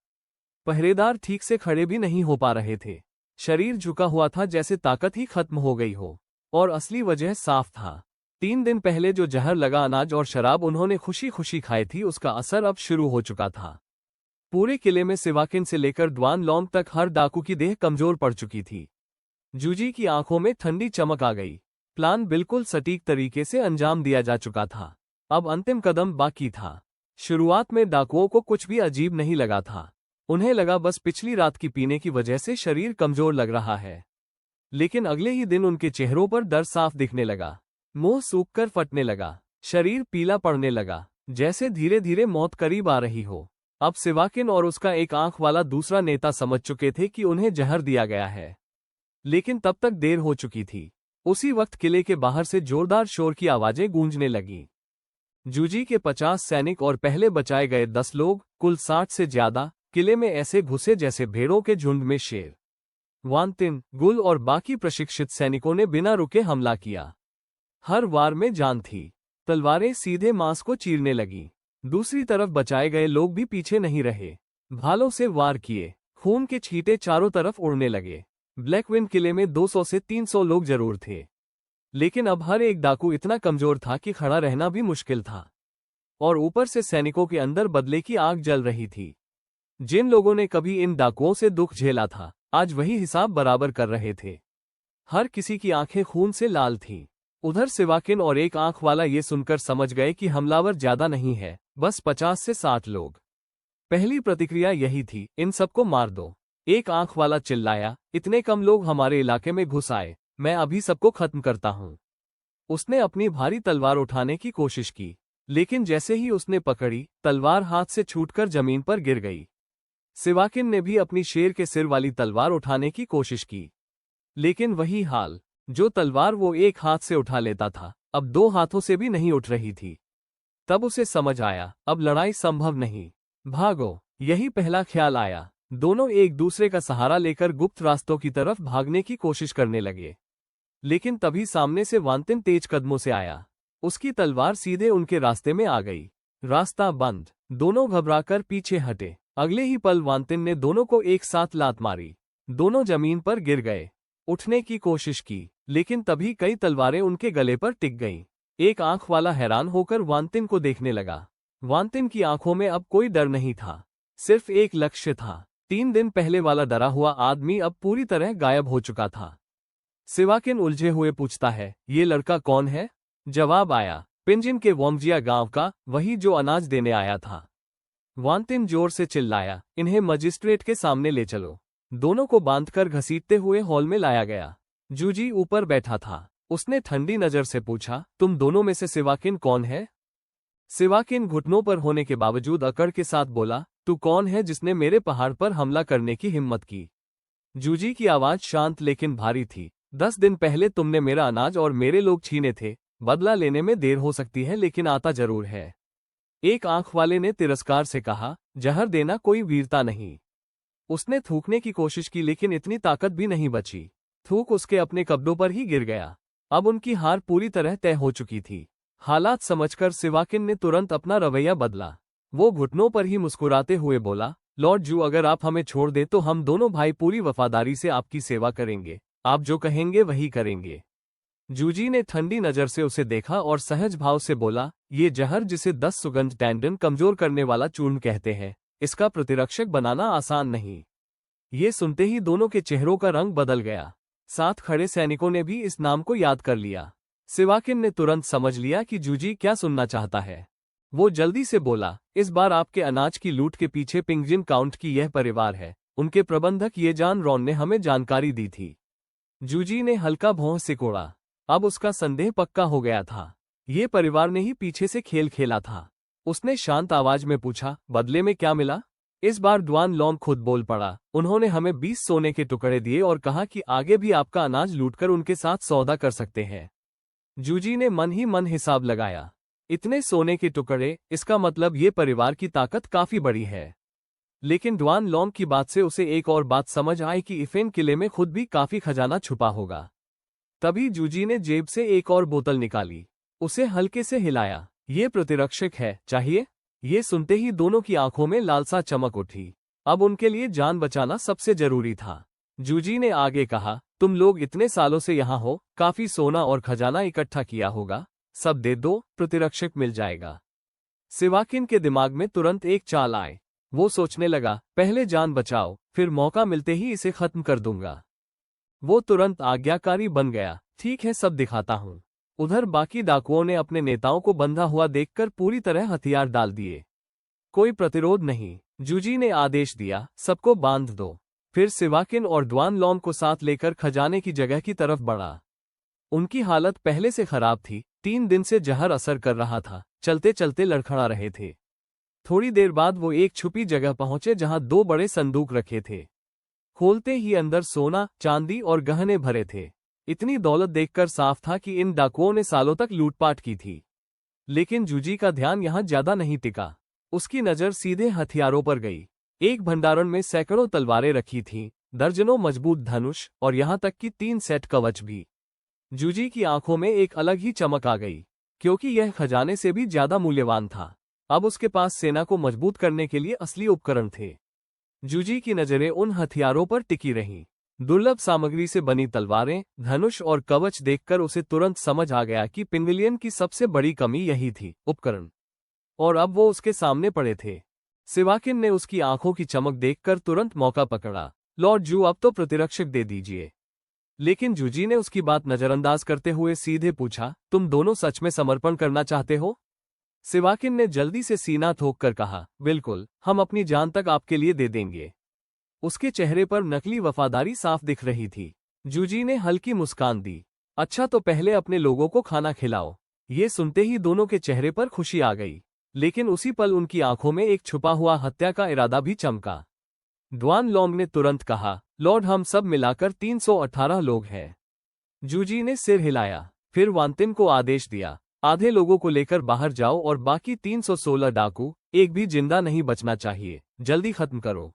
पहरेदार ठीक से खड़े भी नहीं हो पा रहे थे। शरीर झुका हुआ था, जैसे ताकत ही खत्म हो गई हो। और असली वजह साफ था। 3 दिन पहले जो जहर लगा अनाज और शराब उन्होंने खुशी खुशी खाई थी, उसका असर अब शुरू हो चुका था। पूरे किले में सिवाकिन से लेकर द्वान लॉन्ग तक हर डाकू की देह कमजोर पड़ चुकी थी। जूजी की आंखों में ठंडी चमक आ गई। प्लान बिल्कुल सटीक तरीके से अंजाम दिया जा चुका था। अब अंतिम कदम बाकी था। शुरुआत में डाकुओं को कुछ भी अजीब नहीं लगा था। उन्हें लगा बस पिछली रात की पीने की वजह से शरीर कमजोर लग रहा है। लेकिन अगले ही दिन उनके चेहरों पर दर्द साफ दिखने लगा। मुंह सूखकर फटने लगा, शरीर पीला पड़ने लगा, जैसे धीरे धीरे मौत करीब आ रही हो। अब सिवाकिन और उसका एक आंख वाला दूसरा नेता समझ चुके थे कि उन्हें जहर दिया गया है, लेकिन तब तक देर हो चुकी थी। उसी वक्त किले के बाहर से जोरदार शोर की आवाजें गूंजने लगीं। जूजी के 50 सैनिक और पहले बचाए गए 10 लोग, कुल 60 से ज्यादा, किले में ऐसे घुसे जैसे भेड़ों के झुंड में शेर। वांतिन, गुल और बाकी प्रशिक्षित सैनिकों ने बिना रुके हमला किया। हर वार में जान थी। तलवारें सीधे मांस को चीरने लगीं। दूसरी तरफ बचाए गए लोग भी पीछे नहीं रहे। भालों से वार किए, खून के छींटे चारों तरफ उड़ने लगे। ब्लैकविंड किले में 200 से 300 लोग जरूर थे, लेकिन अब हर एक डाकू इतना कमजोर था कि खड़ा रहना भी मुश्किल था। और ऊपर से सैनिकों के अंदर बदले की आग जल रही थी। जिन लोगों ने कभी इन डाकुओं से दुख झेला था, आज वही हिसाब बराबर कर रहे थे। हर किसी की आंखें खून से लाल थीं। उधर सिवाकिन और एक आंख वाला ये सुनकर समझ गए कि हमलावर ज्यादा नहीं है, बस 50 से 60 लोग। पहली प्रतिक्रिया यही थी, इन सबको मार दो। एक आंख वाला चिल्लाया, इतने कम लोग हमारे इलाके में घुस आए, मैं अभी सबको खत्म करता हूं। उसने अपनी भारी तलवार उठाने की कोशिश की, लेकिन जैसे ही उसने पकड़ी, तलवार हाथ से छूटकर जमीन पर गिर गई। सिवाकिन ने भी अपनी शेर के सिर वाली तलवार उठाने की कोशिश की, लेकिन वही हाल। जो तलवार वो एक हाथ से उठा लेता था, अब 2 हाथों से भी नहीं उठ रही थी। तब उसे समझ आया, अब लड़ाई संभव नहीं। भागो, यही पहला ख्याल आया। दोनों एक दूसरे का सहारा लेकर गुप्त रास्तों की तरफ भागने की कोशिश करने लगे। लेकिन तभी सामने से वांतिन तेज कदमों से आया। उसकी तलवार सीधे उनके रास्ते में आ गई। रास्ता बंद। दोनों घबराकर पीछे हटे। अगले ही पल वांतिन ने दोनों को एक साथ लात मारी। दोनों जमीन पर गिर गए। उठने की कोशिश की, लेकिन तभी कई तलवारें उनके गले पर टिक गईं। एक आंख वाला हैरान होकर वांतिन को देखने लगा। वांतिन की आंखों में अब कोई डर नहीं था, सिर्फ एक लक्ष्य था। 3 दिन पहले वाला डरा हुआ आदमी अब पूरी तरह गायब हो चुका था। सिवाकिन उलझे हुए पूछता है, ये लड़का कौन है? जवाब आया, पिंजिन के वोंगजिया गांव का, वही जो अनाज देने आया था। वांतिन जोर से चिल्लाया, इन्हें मजिस्ट्रेट के सामने ले चलो। दोनों को बांधकर घसीटते हुए हॉल में लाया गया। जूजी ऊपर बैठा था। उसने ठंडी नजर से पूछा, तुम दोनों में से सिवाकिन कौन है? सिवाकिन घुटनों पर होने के बावजूद अकड़ के साथ बोला, तू कौन है जिसने मेरे पहाड़ पर हमला करने की हिम्मत की? जूजी की आवाज शांत लेकिन भारी थी। 10 दिन पहले तुमने मेरा अनाज और मेरे लोग छीने थे। बदला लेने में देर हो सकती है, लेकिन आता जरूर है। एक आंख वाले ने तिरस्कार से कहा, जहर देना कोई वीरता नहीं। उसने थूकने की कोशिश की, लेकिन इतनी ताकत भी नहीं बची। थूक उसके अपने कब्जों पर ही गिर गया। अब उनकी हार पूरी तरह तय हो चुकी थी। हालात समझकर सिवाकिन ने तुरंत अपना रवैया बदला। वो घुटनों पर ही मुस्कुराते हुए बोला, लॉर्ड जू, अगर आप हमें छोड़ दे तो हम दोनों भाई पूरी वफादारी से आपकी सेवा करेंगे। आप जो कहेंगे वही करेंगे। जूजी ने ठंडी नजर से उसे देखा और सहज भाव से बोला, ये जहर जिसे 10 सुगंध टैंडन कमजोर करने वाला चूर्ण कहते हैं, इसका प्रतिरक्षक बनाना आसान नहीं। ये सुनते ही दोनों के चेहरों का रंग बदल गया। साथ खड़े सैनिकों ने भी इस नाम को याद कर लिया। सिवाकिन ने तुरंत समझ लिया कि जूजी क्या सुनना चाहता है। वो जल्दी से बोला, इस बार आपके अनाज की लूट के पीछे पिंगजिन काउंट की यह परिवार है। उनके प्रबंधक ये जान रॉन ने हमें जानकारी दी थी। जूजी ने हल्का भौं सिकोड़ा। अब उसका संदेह पक्का हो गया था। ये परिवार ने ही पीछे से खेल खेला था। उसने शांत आवाज में पूछा, बदले में क्या मिला? इस बार ड्वान लॉन्ग खुद बोल पड़ा। उन्होंने हमें 20 सोने के टुकड़े दिए और कहा कि आगे भी आपका अनाज लूटकर उनके साथ सौदा कर सकते हैं। जूजी ने मन ही मन हिसाब लगाया। इतने सोने के टुकड़े, इसका मतलब ये परिवार की ताकत काफी बड़ी है। लेकिन ड्वान लॉन्ग की बात से उसे एक और बात समझ आई कि इफेन किले में खुद भी काफी खजाना छुपा होगा। तभी जूजी ने जेब से एक और बोतल निकाली। उसे हल्के से हिलाया। ये प्रतिरक्षक है, चाहिए? ये सुनते ही दोनों की आंखों में लालसा चमक उठी। अब उनके लिए जान बचाना सबसे जरूरी था। जूजी ने आगे कहा, तुम लोग इतने सालों से यहाँ हो, काफी सोना और खजाना इकट्ठा किया होगा। सब दे दो, प्रतिरक्षक मिल जाएगा। सिवाकिन के दिमाग में तुरंत एक चाल आए। वो सोचने लगा, पहले जान बचाओ, फिर मौका मिलते ही इसे खत्म कर दूंगा। वो तुरंत आज्ञाकारी बन गया। ठीक है, सब दिखाता हूँ। उधर बाकी डाकुओं ने अपने नेताओं को बंधा हुआ देखकर पूरी तरह हथियार डाल दिए। कोई प्रतिरोध नहीं। जूजी ने आदेश दिया, सबको बांध दो। फिर सिवाकिन और ड्वान लॉन्ग को साथ लेकर खजाने की जगह की तरफ बढ़ा। उनकी हालत पहले से खराब थी। 3 दिन से जहर असर कर रहा था। चलते चलते लड़खड़ा रहे थे। थोड़ी देर बाद वो एक छुपी जगह पहुंचे जहां 2 बड़े संदूक रखे थे। खोलते ही अंदर सोना, चांदी और गहने भरे थे। इतनी दौलत देखकर साफ था कि इन डाकुओं ने सालों तक लूटपाट की थी। लेकिन जूजी का ध्यान यहां ज्यादा नहीं टिका। उसकी नजर सीधे हथियारों पर गई। एक भंडारण में सैकड़ों तलवारें रखी थीं, दर्जनों मजबूत धनुष और यहां तक कि 3 सेट कवच भी। जूजी की आंखों में एक अलग ही चमक आ गई, क्योंकि यह खजाने से भी ज्यादा मूल्यवान था। अब उसके पास सेना को मजबूत करने के लिए असली उपकरण थे। जूजी की नजरें उन हथियारों पर टिकी रहीं। दुर्लभ सामग्री से बनी तलवारें, धनुष और कवच देखकर उसे तुरंत समझ आ गया कि पिंगलियन की सबसे बड़ी कमी यही थी, उपकरण। और अब वो उसके सामने पड़े थे। सिवाकिन ने उसकी आंखों की चमक देखकर तुरंत मौका पकड़ा। लॉर्ड जू, अब तो प्रतिरक्षक दे दीजिए। लेकिन जूजी ने उसकी बात नजरअंदाज करते हुए सीधे पूछा, तुम दोनों सच में समर्पण करना चाहते हो? सिवाकिन ने जल्दी से सीना ठोक कर कहा, बिल्कुल, हम अपनी जान तक आपके लिए दे देंगे। उसके चेहरे पर नकली वफादारी साफ दिख रही थी। जूजी ने हल्की मुस्कान दी। अच्छा, तो पहले अपने लोगों को खाना खिलाओ। ये सुनते ही दोनों के चेहरे पर खुशी आ गई। लेकिन उसी पल उनकी आंखों में एक छुपा हुआ हत्या का इरादा भी चमका। ड्वान लॉन्ग ने तुरंत कहा, लॉर्ड, हम सब मिलाकर 318 लोग हैं। जूजी ने सिर हिलाया। फिर वांतिन को आदेश दिया, आधे लोगों को लेकर बाहर जाओ और बाकी 316 डाकू, एक भी जिंदा नहीं बचना चाहिए। जल्दी खत्म करो।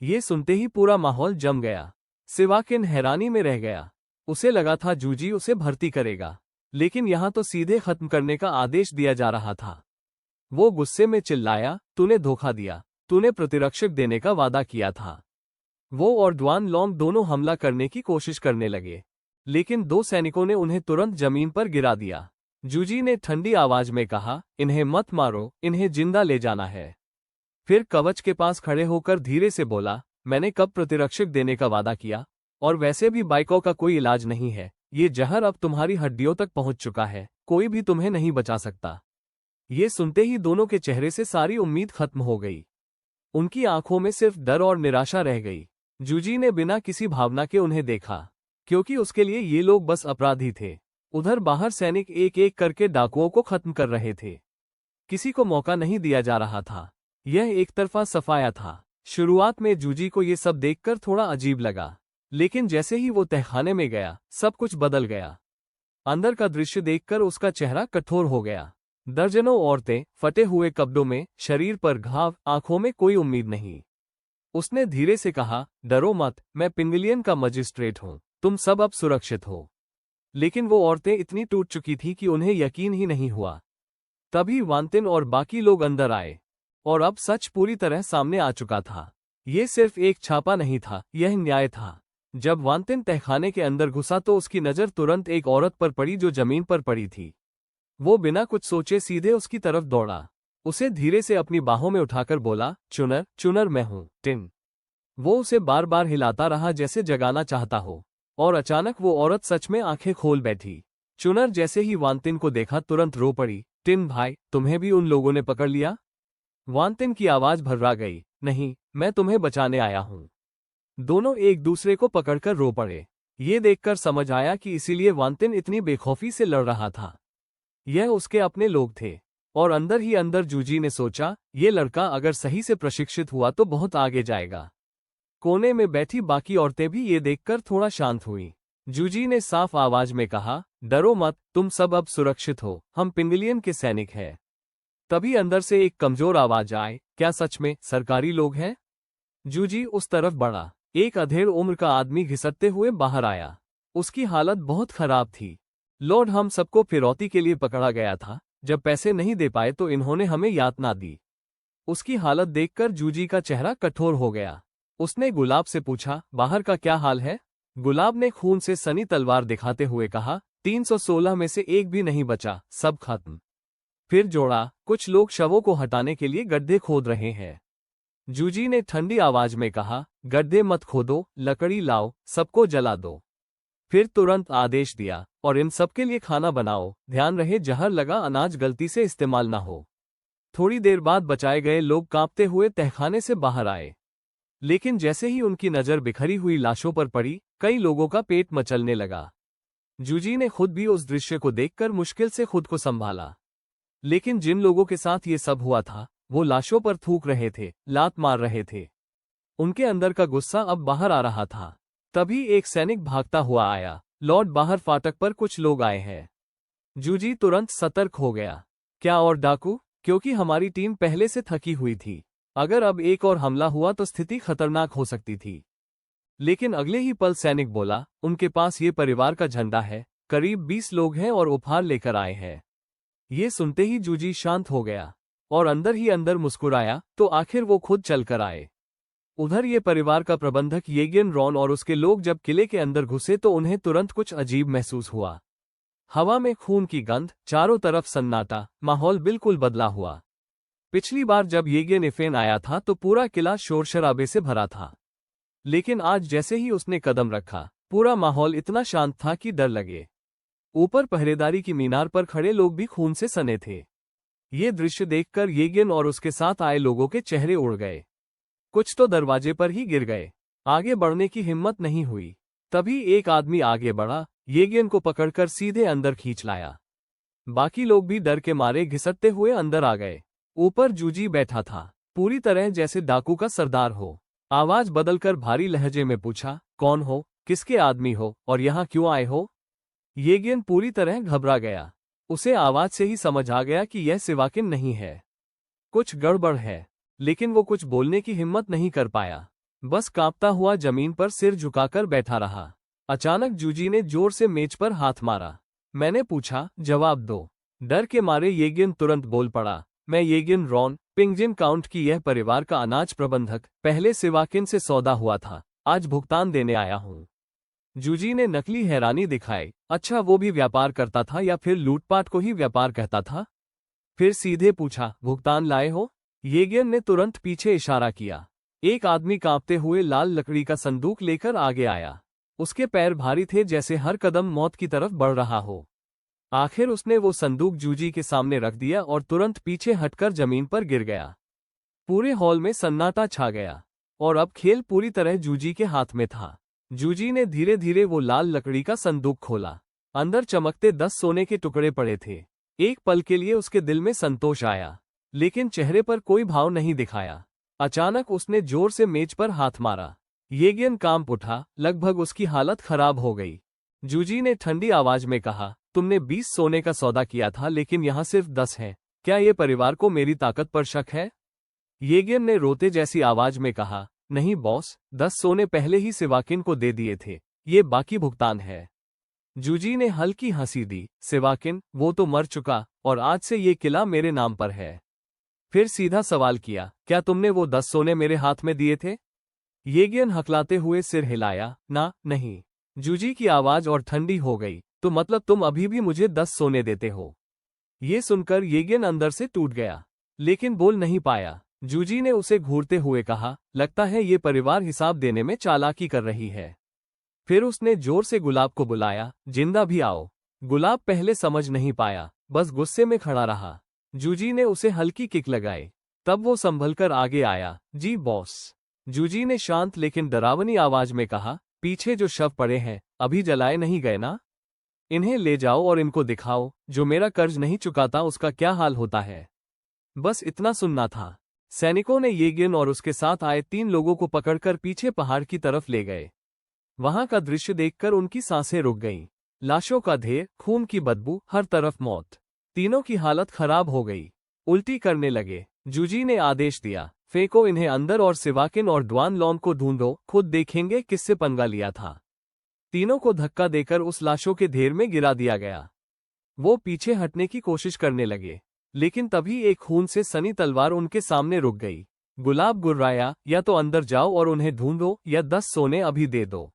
ये सुनते ही पूरा माहौल जम गया। सिवाकिन हैरानी में रह गया। उसे लगा था जूजी उसे भर्ती करेगा, लेकिन यहाँ तो सीधे खत्म करने का आदेश दिया जा रहा था। वो गुस्से में चिल्लाया, तूने धोखा दिया। तूने प्रतिरक्षक देने का वादा किया था। वो और ड्वान लॉन्ग दोनों हमला करने की कोशिश करने लगे, लेकिन 2 सैनिकों ने उन्हें तुरंत जमीन पर गिरा दिया। जूजी ने ठंडी आवाज में कहा, इन्हें मत मारो, इन्हें जिंदा ले जाना है। फिर कवच के पास खड़े होकर धीरे से बोला, मैंने कब प्रतिरक्षक देने का वादा किया? और वैसे भी बाइकों का कोई इलाज नहीं है। ये जहर अब तुम्हारी हड्डियों तक पहुंच चुका है। कोई भी तुम्हें नहीं बचा सकता। ये सुनते ही दोनों के चेहरे से सारी उम्मीद खत्म हो गई। उनकी आंखों में सिर्फ डर और निराशा रह गई। जूजी ने बिना किसी भावना के उन्हें देखा, क्योंकि उसके लिए ये लोग बस अपराधी थे। उधर बाहर सैनिक एक एक करके डाकुओं को खत्म कर रहे थे। किसी को मौका नहीं दिया जा रहा था। यह एक तरफा सफाया था। शुरुआत में जूजी को ये सब देखकर थोड़ा अजीब लगा, लेकिन जैसे ही वो तहखाने में गया, सब कुछ बदल गया। अंदर का दृश्य देखकर उसका चेहरा कठोर हो गया। दर्जनों औरतें, फटे हुए कपड़ों में, शरीर पर घाव, आंखों में कोई उम्मीद नहीं। उसने धीरे से कहा, डरो मत, मैं पिंगलियन का मजिस्ट्रेट हूँ। तुम सब अब सुरक्षित हो। लेकिन वो औरतें इतनी टूट चुकी थी कि उन्हें यकीन ही नहीं हुआ। तभी वांतिन और बाकी लोग अंदर आए, और अब सच पूरी तरह सामने आ चुका था। ये सिर्फ एक छापा नहीं था, यह न्याय था। जब वांतिन तहखाने के अंदर घुसा तो उसकी नजर तुरंत एक औरत पर पड़ी जो जमीन पर पड़ी थी। वो बिना कुछ सोचे सीधे उसकी तरफ दौड़ा। उसे धीरे से अपनी बाहों में उठाकर बोला, चुनर चुनर मैं हूं, टिन। वो उसे बार बार हिलाता रहा जैसे जगाना चाहता हो, और अचानक वो औरत सच में आंखें खोल बैठी। चुनर जैसे ही वांतिन को देखा तुरंत रो पड़ी। टिन भाई, तुम्हें भी उन लोगों ने पकड़ लिया? वांतिन की आवाज भर्रा गई। नहीं, मैं तुम्हें बचाने आया हूं। दोनों एक दूसरे को पकड़कर रो पड़े। ये देखकर समझ आया कि इसीलिए वांतिन इतनी बेखौफी से लड़ रहा था। यह उसके अपने लोग थे। और अंदर ही अंदर जूजी ने सोचा, ये लड़का अगर सही से प्रशिक्षित हुआ तो बहुत आगे जाएगा। कोने में बैठी बाकी औरतें भी ये देखकर थोड़ा शांत हुई। जूजी ने साफ आवाज में कहा, डरो मत, तुम सब अब सुरक्षित हो, हम पिंगलियन के सैनिक हैं। तभी अंदर से एक कमजोर आवाज आए, क्या सच में सरकारी लोग हैं? जूजी उस तरफ बढ़ा। एक अधेड़ उम्र का आदमी घिसटते हुए बाहर आया। उसकी हालत बहुत खराब थी। लॉर्ड, हम सबको फिरौती के लिए पकड़ा गया था। जब पैसे नहीं दे पाए तो इन्होंने हमें यातना दी। उसकी हालत देखकर जूजी का चेहरा कठोर हो गया। उसने गुलाब से पूछा, बाहर का क्या हाल है? गुलाब ने खून से सनी तलवार दिखाते हुए कहा, 316 में से एक भी नहीं बचा, सब खत्म। फिर जोड़ा, कुछ लोग शवों को हटाने के लिए गड्ढे खोद रहे हैं। जूजी ने ठंडी आवाज में कहा, गड्ढे मत खोदो, लकड़ी लाओ, सबको जला दो। फिर तुरंत आदेश दिया, और इन सबके लिए खाना बनाओ, ध्यान रहे जहर लगा अनाज गलती से इस्तेमाल ना हो। थोड़ी देर बाद बचाए गए लोग कांपते हुए तहखाने से बाहर आए। लेकिन जैसे ही उनकी नजर बिखरी हुई लाशों पर पड़ी, कई लोगों का पेट मचलने लगा। जूजी ने खुद भी उस दृश्य को देखकर मुश्किल से खुद को संभाला। लेकिन जिन लोगों के साथ ये सब हुआ था, वो लाशों पर थूक रहे थे, लात मार रहे थे। उनके अंदर का गुस्सा अब बाहर आ रहा था। तभी एक सैनिक भागता हुआ आया, लॉर्ड, बाहर फाटक पर कुछ लोग आए हैं। जूजी तुरंत सतर्क हो गया। क्या और डाकू? क्योंकि हमारी टीम पहले से थकी हुई थी। अगर अब एक और हमला हुआ तो स्थिति खतरनाक हो सकती थी। लेकिन अगले ही पल सैनिक बोला, उनके पास ये परिवार का झंडा है, करीब 20 लोग हैं और उपहार लेकर आए हैं। ये सुनते ही जूजी शांत हो गया और अंदर ही अंदर मुस्कुराया, तो आखिर वो खुद चलकर आए। उधर ये परिवार का प्रबंधक येगियन रॉन और उसके लोग जब किले के अंदर घुसे तो उन्हें तुरंत कुछ अजीब महसूस हुआ। हवा में खून की गंध, चारों तरफ सन्नाटा, माहौल बिल्कुल बदला हुआ। पिछली बार जब येगियन इफेन आया था तो पूरा किला शोर शराबे से भरा था। लेकिन आज जैसे ही उसने कदम रखा, पूरा माहौल इतना शांत था कि डर लगे। ऊपर पहरेदारी की मीनार पर खड़े लोग भी खून से सने थे। ये दृश्य देखकर येगियन और उसके साथ आए लोगों के चेहरे उड़ गए। कुछ तो दरवाजे पर ही गिर गए। आगे बढ़ने की हिम्मत नहीं हुई। तभी एक आदमी आगे बढ़ा, येगियन को पकड़कर सीधे अंदर खींच लाया। बाकी लोग भी डर के मारे घिसटते हुए अंदर आ गए। ऊपर जूजी बैठा था, पूरी तरह जैसे डाकू का सरदार हो। आवाज बदलकर भारी लहजे में पूछा, कौन हो, किसके आदमी हो और यहाँ क्यों आए हो? येगियन पूरी तरह घबरा गया। उसे आवाज से ही समझ आ गया कि यह सिवाकिन नहीं है। कुछ गड़बड़ है, लेकिन वो कुछ बोलने की हिम्मत नहीं कर पाया। बस कांपता हुआ जमीन पर सिर झुकाकर बैठा रहा। अचानक जूजी ने जोर से मेज पर हाथ मारा। मैंने पूछा, जवाब दो। डर के मारे येगियन तुरंत बोल पड़ा, मैं येगियन रॉन, पिंगजिन काउंट की यह परिवार का अनाज प्रबंधक, पहले सिवाकिन से सौदा हुआ था, आज भुगतान देने आया हूँ। जूजी ने नकली हैरानी दिखाई। अच्छा, वो भी व्यापार करता था या फिर लूटपाट को ही व्यापार कहता था? फिर सीधे पूछा, भुगतान लाए हो? येगियन ने तुरंत पीछे इशारा किया। एक आदमी कांपते हुए लाल लकड़ी का संदूक लेकर आगे आया। उसके पैर भारी थे, जैसे हर कदम मौत की तरफ बढ़ रहा हो। आखिर उसने वो संदूक जूजी के सामने रख दिया और तुरंत पीछे हटकर जमीन पर गिर गया। पूरे हॉल में सन्नाटा छा गया और अब खेल पूरी तरह जूजी के हाथ में था। जूजी ने धीरे धीरे वो लाल लकड़ी का संदूक खोला। अंदर चमकते 10 सोने के टुकड़े पड़े थे। एक पल के लिए उसके दिल में संतोष आया, लेकिन चेहरे पर कोई भाव नहीं दिखाया। अचानक उसने जोर से मेज पर हाथ मारा। येगियन कांप उठा, लगभग उसकी हालत खराब हो गई। जूजी ने ठंडी आवाज में कहा, तुमने 20 सोने का सौदा किया था, लेकिन यहाँ सिर्फ 10 है। क्या ये परिवार को मेरी ताकत पर शक है? येगियन ने रोते जैसी आवाज में कहा, नहीं बॉस, 10 सोने पहले ही सिवाकिन को दे दिए थे, ये बाकी भुगतान है। जूजी ने हल्की हंसी दी, सिवाकिन, वो तो मर चुका और आज से ये किला मेरे नाम पर है। फिर सीधा सवाल किया, क्या तुमने वो 10 सोने मेरे हाथ में दिए थे? येगियन हकलाते हुए सिर हिलाया, ना, नहीं। जूजी की आवाज और ठंडी हो गई, तो मतलब तुम अभी भी मुझे 10 सोने देते हो? ये सुनकर येगियन अंदर से टूट गया। लेकिन बोल नहीं पाया। जूजी ने उसे घूरते हुए कहा, लगता है ये परिवार हिसाब देने में चालाकी कर रही है। फिर उसने जोर से गुलाब को बुलाया, जिंदा भी आओ। गुलाब पहले समझ नहीं पाया, बस गुस्से में खड़ा रहा। जूजी ने उसे हल्की किक लगाई, तब वो संभलकर आगे आया। जी बॉस। जूजी ने शांत लेकिन डरावनी आवाज में कहा, पीछे जो शव पड़े हैं अभी जलाए नहीं गए ना? इन्हें ले जाओ और इनको दिखाओ, जो मेरा कर्ज नहीं चुकाता उसका क्या हाल होता है। बस इतना सुनना था। सैनिकों ने येगिन और उसके साथ आए 3 लोगों को पकड़कर पीछे पहाड़ की तरफ ले गए। वहां का दृश्य देखकर उनकी सांसें रुक गईं। लाशों का ढेर, खून की बदबू, हर तरफ मौत। तीनों की हालत खराब हो गई, उल्टी करने लगे। जूजी ने आदेश दिया, फेंको इन्हें अंदर और सिवाकिन और ड्वान लॉन को ढूंढो, खुद देखेंगे किससे पंगा लिया था। तीनों को धक्का देकर उस लाशों के ढेर में गिरा दिया गया। वो पीछे हटने की कोशिश करने लगे, लेकिन तभी एक खून से सनी तलवार उनके सामने रुक गई। गुलाब गुर्राया, या तो अंदर जाओ और उन्हें ढूंढो या 10 सोने अभी दे दो।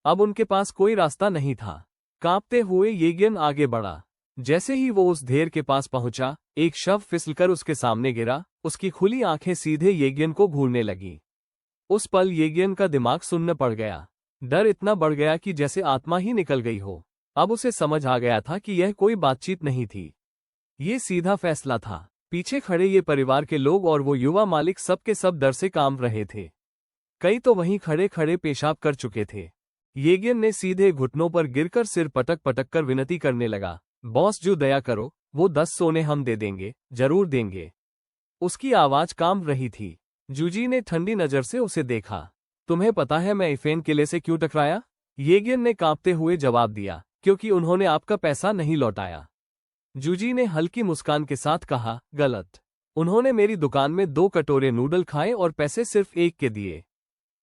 अब उनके पास कोई रास्ता नहीं था। कांपते हुए येगिन आगे बढ़ा। जैसे ही वो उस ढेर के पास पहुंचा, एक शव फिसलकर उसके सामने गिरा। उसकी खुली आंखें सीधे येगिन को घूरने लगी। उस पल येगिन का दिमाग सुन्न पड़ गया। डर इतना बढ़ गया कि जैसे आत्मा ही निकल गई हो। अब उसे समझ आ गया था कि यह कोई बातचीत नहीं थी, ये सीधा फैसला था। पीछे खड़े ये परिवार के लोग और वो युवा मालिक सब के सब डर से कांप रहे थे। कई तो वहीं खड़े खड़े पेशाब कर चुके थे। येगिन ने सीधे घुटनों पर गिरकर सिर पटक पटक कर विनती करने लगा, बॉस जो दया करो, वो 10 सोने हम दे देंगे, जरूर देंगे। उसकी आवाज कांप रही थी। जूजी ने ठंडी नजर से उसे देखा। तुम्हें पता है मैं इफेन किले से क्यों टकराया? येगिन ने कांपते हुए जवाब दिया, क्योंकि उन्होंने आपका पैसा नहीं लौटाया। जूजी ने हल्की मुस्कान के साथ कहा, गलत। उन्होंने मेरी दुकान में 2 कटोरे नूडल खाए और पैसे सिर्फ 1 के दिए।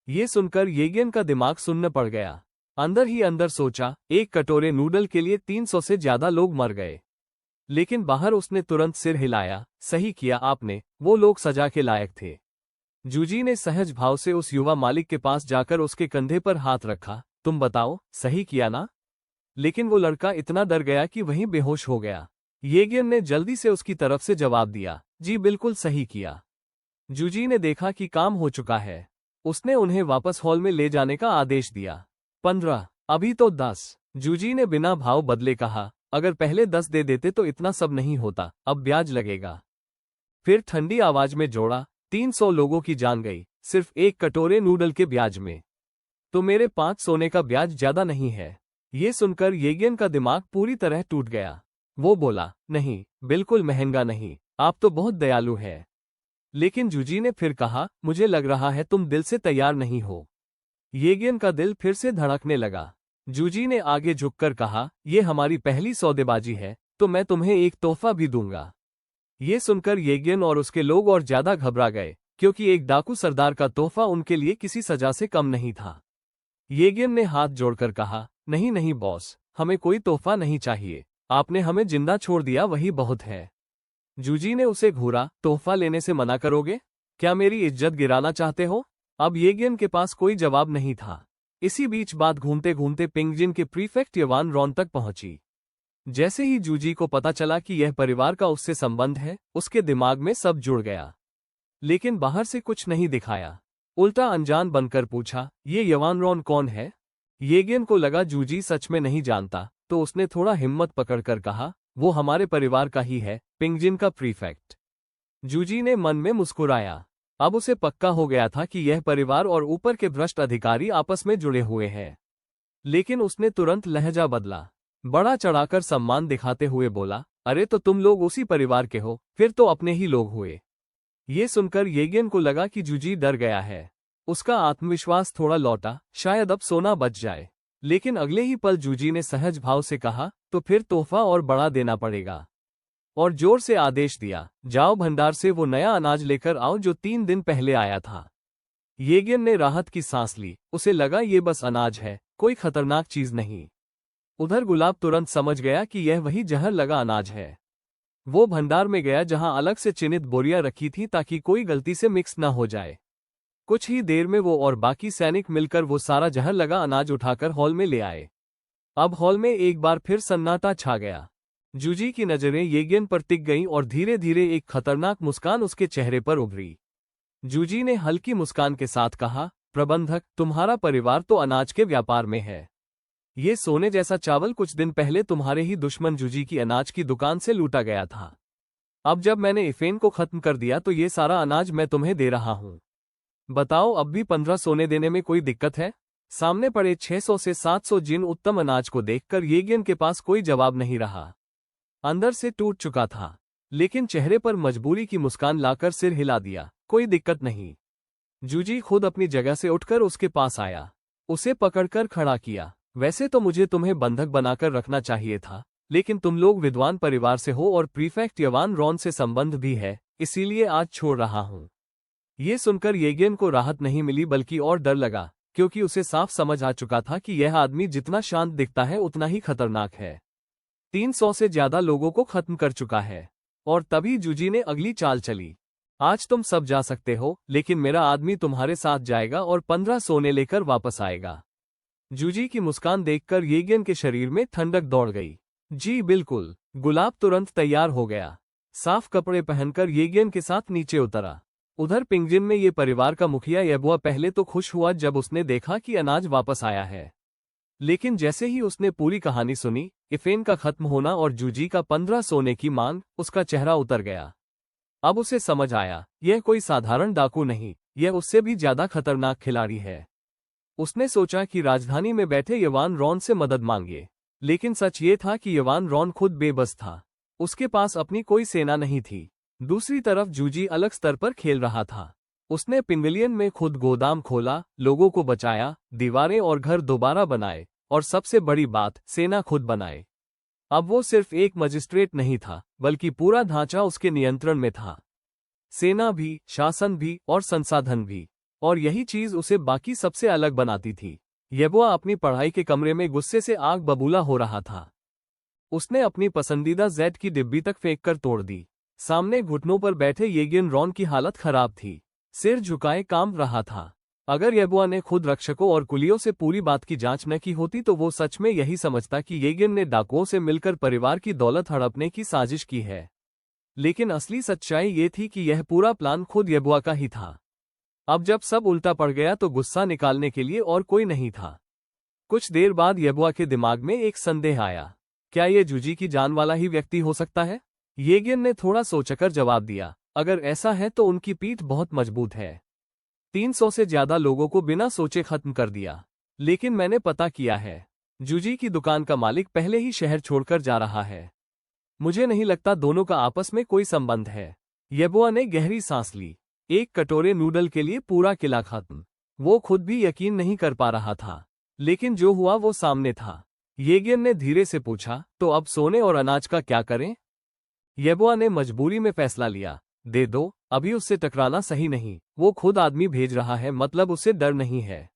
ये सुनकर येगिन का दिमाग सुन्न पड़ गया। अंदर ही अंदर सोचा, 1 कटोरे नूडल के लिए 300 से ज्यादा लोग मर गए। लेकिन बाहर उसने तुरंत सिर हिलाया, सही किया आपने, वो लोग सजा के लायक थे। जूजी ने सहज भाव से उस युवा मालिक के पास जाकर उसके कंधे पर हाथ रखा, तुम बताओ, सही किया ना? लेकिन वो लड़का इतना डर गया कि वहीं बेहोश हो गया। येगिन ने जल्दी से उसकी तरफ से जवाब दिया, जी बिल्कुल सही किया। जूजी ने देखा कि काम हो चुका है। उसने उन्हें वापस हॉल में ले जाने का आदेश दिया। 15, अभी तो 10। जूजी ने बिना भाव बदले कहा, अगर पहले 10 दे देते तो इतना सब नहीं होता, अब ब्याज लगेगा। फिर ठंडी आवाज में जोड़ा, 300 लोगों की जान गई, सिर्फ 1 कटोरे नूडल के ब्याज में। तो मेरे 5 सोने का ब्याज ज्यादा नहीं है। ये सुनकर येगिन का दिमाग पूरी तरह टूट गया। वो बोला, नहीं, बिल्कुल महंगा नहीं, आप तो बहुत दयालु है। लेकिन जूजी ने फिर कहा, मुझे लग रहा है तुम दिल से तैयार नहीं हो। येगिन का दिल फिर से धड़कने लगा। जूजी ने आगे झुककर कहा, ये हमारी पहली सौदेबाजी है, तो मैं तुम्हें एक तोहफा भी दूंगा। ये सुनकर येगिन और उसके लोग और ज्यादा घबरा गए, क्योंकि एक डाकू सरदार का तोहफा उनके लिए किसी सजा से कम नहीं था। येगिन ने हाथ जोड़कर कहा, नहीं नहीं बॉस, हमें कोई तोहफा नहीं चाहिए, आपने हमें जिंदा छोड़ दिया वही बहुत है। जूजी ने उसे घूरा, तोहफा लेने से मना करोगे? क्या मेरी इज्जत गिराना चाहते हो? अब येगिन के पास कोई जवाब नहीं था। इसी बीच बात घूमते घूमते पिंगजिन के प्रीफेक्ट यवान रॉन तक पहुंची। जैसे ही जूजी को पता चला कि यह परिवार का उससे संबंध है, उसके दिमाग में सब जुड़ गया। लेकिन बाहर से कुछ नहीं दिखाया। उल्टा अनजान बनकर पूछा, ये यवान रॉन कौन है? येगिन को लगा जूजी सच में नहीं जानता, तो उसने थोड़ा हिम्मत पकड़कर कहा, वो हमारे परिवार का ही है, पिंगजिन का प्रीफेक्ट। जूजी ने मन में मुस्कुराया। अब उसे पक्का हो गया था कि यह परिवार और ऊपर के भ्रष्ट अधिकारी आपस में जुड़े हुए हैं। लेकिन उसने तुरंत लहजा बदला। बड़ा चढ़ाकर सम्मान दिखाते हुए बोला, अरे तो तुम लोग उसी परिवार के हो, फिर तो अपने ही लोग हुए। ये सुनकर येगिन को लगा कि जूजी डर गया है। उसका आत्मविश्वास थोड़ा लौटा, शायद अब सोना बच जाए। लेकिन अगले ही पल जूजी ने सहज भाव से कहा, तो फिर तोहफा और बड़ा देना पड़ेगा। और जोर से आदेश दिया, जाओ भंडार से वो नया अनाज लेकर आओ जो 3 दिन पहले आया था। येगिन ने राहत की सांस ली, उसे लगा ये बस अनाज है, कोई खतरनाक चीज नहीं। उधर गुलाब तुरंत समझ गया कि यह वही जहर लगा अनाज है। वो भंडार में गया जहां अलग से चिन्हित बोरियां रखी थी ताकि कोई गलती से मिक्स न हो जाए। कुछ ही देर में वो और बाकी सैनिक मिलकर वो सारा जहर लगा अनाज उठाकर हॉल में ले आए। अब हॉल में एक बार फिर सन्नाटा छा गया। जूजी की नजरें येगेन पर टिक गईं और धीरे धीरे एक खतरनाक मुस्कान उसके चेहरे पर उभरी। जूजी ने हल्की मुस्कान के साथ कहा, प्रबंधक, तुम्हारा परिवार तो अनाज के व्यापार में है। ये सोने जैसा चावल कुछ दिन पहले तुम्हारे ही दुश्मन जूजी की अनाज की दुकान से लूटा गया था। अब जब मैंने इफेन को खत्म कर दिया तो ये सारा अनाज मैं तुम्हें दे रहा हूं। बताओ, अब भी 15 सोने देने में कोई दिक्कत है? सामने पड़े 600 से 700 जिन उत्तम अनाज को देखकर येगेन के पास कोई जवाब नहीं रहा। अंदर से टूट चुका था, लेकिन चेहरे पर मजबूरी की मुस्कान लाकर सिर हिला दिया, कोई दिक्कत नहीं। जूजी खुद अपनी जगह से उठकर उसके पास आया, उसे पकड़कर खड़ा किया। वैसे तो मुझे तुम्हें बंधक बनाकर रखना चाहिए था, लेकिन तुम लोग विद्वान परिवार से हो और प्रीफेक्ट यवान रॉन से संबंध भी है, इसीलिए आज छोड़ रहा हूं। ये सुनकर येगेन को राहत नहीं मिली बल्कि और डर लगा, क्योंकि उसे साफ समझ आ चुका था कि यह आदमी जितना शांत दिखता है उतना ही खतरनाक है। 300 से ज्यादा लोगों को खत्म कर चुका है। और तभी जूजी ने अगली चाल चली। आज तुम सब जा सकते हो, लेकिन मेरा आदमी तुम्हारे साथ जाएगा और 15 सोने लेकर वापस आएगा। जूजी की मुस्कान देखकर येगेन के शरीर में ठंडक दौड़ गई। जी बिल्कुल। गुलाब तुरंत तैयार हो गया। साफ कपड़े पहनकर येगेन के साथ नीचे उतरा। उधर पिंगजिन में ये परिवार का मुखिया येबुआ पहले तो खुश हुआ जब उसने देखा कि अनाज वापस आया है, लेकिन जैसे ही उसने पूरी कहानी सुनी, इफेन का खत्म होना और जूजी का 15 सोने की मांग, उसका चेहरा उतर गया। अब उसे समझ आया, यह कोई साधारण डाकू नहीं, यह उससे भी ज्यादा खतरनाक खिलाड़ी है। उसने सोचा कि राजधानी में बैठे यवान रॉन से मदद मांगे, लेकिन सच ये था कि यवान रॉन खुद बेबस था। उसके पास अपनी कोई सेना नहीं थी। दूसरी तरफ जूजी अलग स्तर पर खेल रहा था। उसने पिंगलियन में खुद गोदाम खोला, लोगों को बचाया, दीवारें और घर दोबारा बनाए, और सबसे बड़ी बात, सेना खुद बनाए। अब वो सिर्फ एक मजिस्ट्रेट नहीं था, बल्कि पूरा ढांचा उसके नियंत्रण में था। सेना भी, शासन भी और संसाधन भी। और यही चीज उसे बाकी सबसे अलग बनाती थी। येबुआ अपनी पढ़ाई के कमरे में गुस्से से आग बबूला हो रहा था। उसने अपनी पसंदीदा जेट की डिब्बी तक फेंककर तोड़ दी। सामने घुटनों पर बैठे येगेन रॉन की हालत खराब थी, सिर झुकाए काम रहा था। अगर येबुआ ने खुद रक्षकों और कुलियों से पूरी बात की जांच न की होती तो वो सच में यही समझता कि येगेन ने डाकुओं से मिलकर परिवार की दौलत हड़पने की साजिश की है। लेकिन असली सच्चाई ये थी कि यह पूरा प्लान खुद येबुआ का ही था। अब जब सब उल्टा पड़ गया तो गुस्सा निकालने के लिए और कोई नहीं था। कुछ देर बाद येबुआ के दिमाग में एक संदेह आया, क्या ये जूजी की जान वाला ही व्यक्ति हो सकता है? येगेन ने थोड़ा सोचकर जवाब दिया, अगर ऐसा है तो उनकी पीठ बहुत मजबूत है। 300 से ज्यादा लोगों को बिना सोचे खत्म कर दिया। लेकिन मैंने पता किया है, जूजी की दुकान का मालिक पहले ही शहर छोड़कर जा रहा है। मुझे नहीं लगता दोनों का आपस में कोई संबंध है। येबुआ ने गहरी सांस ली। एक कटोरे नूडल के लिए पूरा किला खत्म। वो खुद भी यकीन नहीं कर पा रहा था, लेकिन जो हुआ वो सामने था। येगेन ने धीरे से पूछा, तो अब सोने और अनाज का क्या करें? येबुआ ने मजबूरी में फैसला लिया, दे दो, अभी उससे टकराना सही नहीं। वो खुद आदमी भेज रहा है, मतलब उसे डर नहीं है।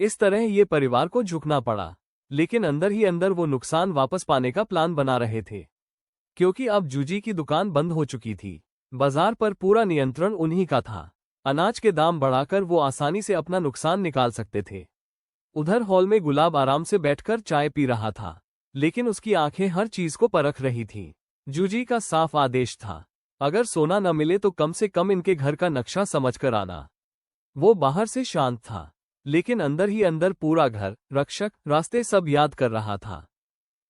इस तरह ये परिवार को झुकना पड़ा, लेकिन अंदर ही अंदर वो नुकसान वापस पाने का प्लान बना रहे थे, क्योंकि अब जूजी की दुकान बंद हो चुकी थी। बाजार पर पूरा नियंत्रण उन्हीं का था। अनाज के दाम बढ़ाकर वो आसानी से अपना नुकसान निकाल सकते थे। उधर हॉल में गुलाब आराम से बैठकर चाय पी रहा था, लेकिन उसकी आंखें हर चीज को परख रही थीं। जूजी का साफ आदेश था, अगर सोना न मिले तो कम से कम इनके घर का नक्शा समझकर आना। वो बाहर से शांत था, लेकिन अंदर ही अंदर पूरा घर, रक्षक, रास्ते सब याद कर रहा था,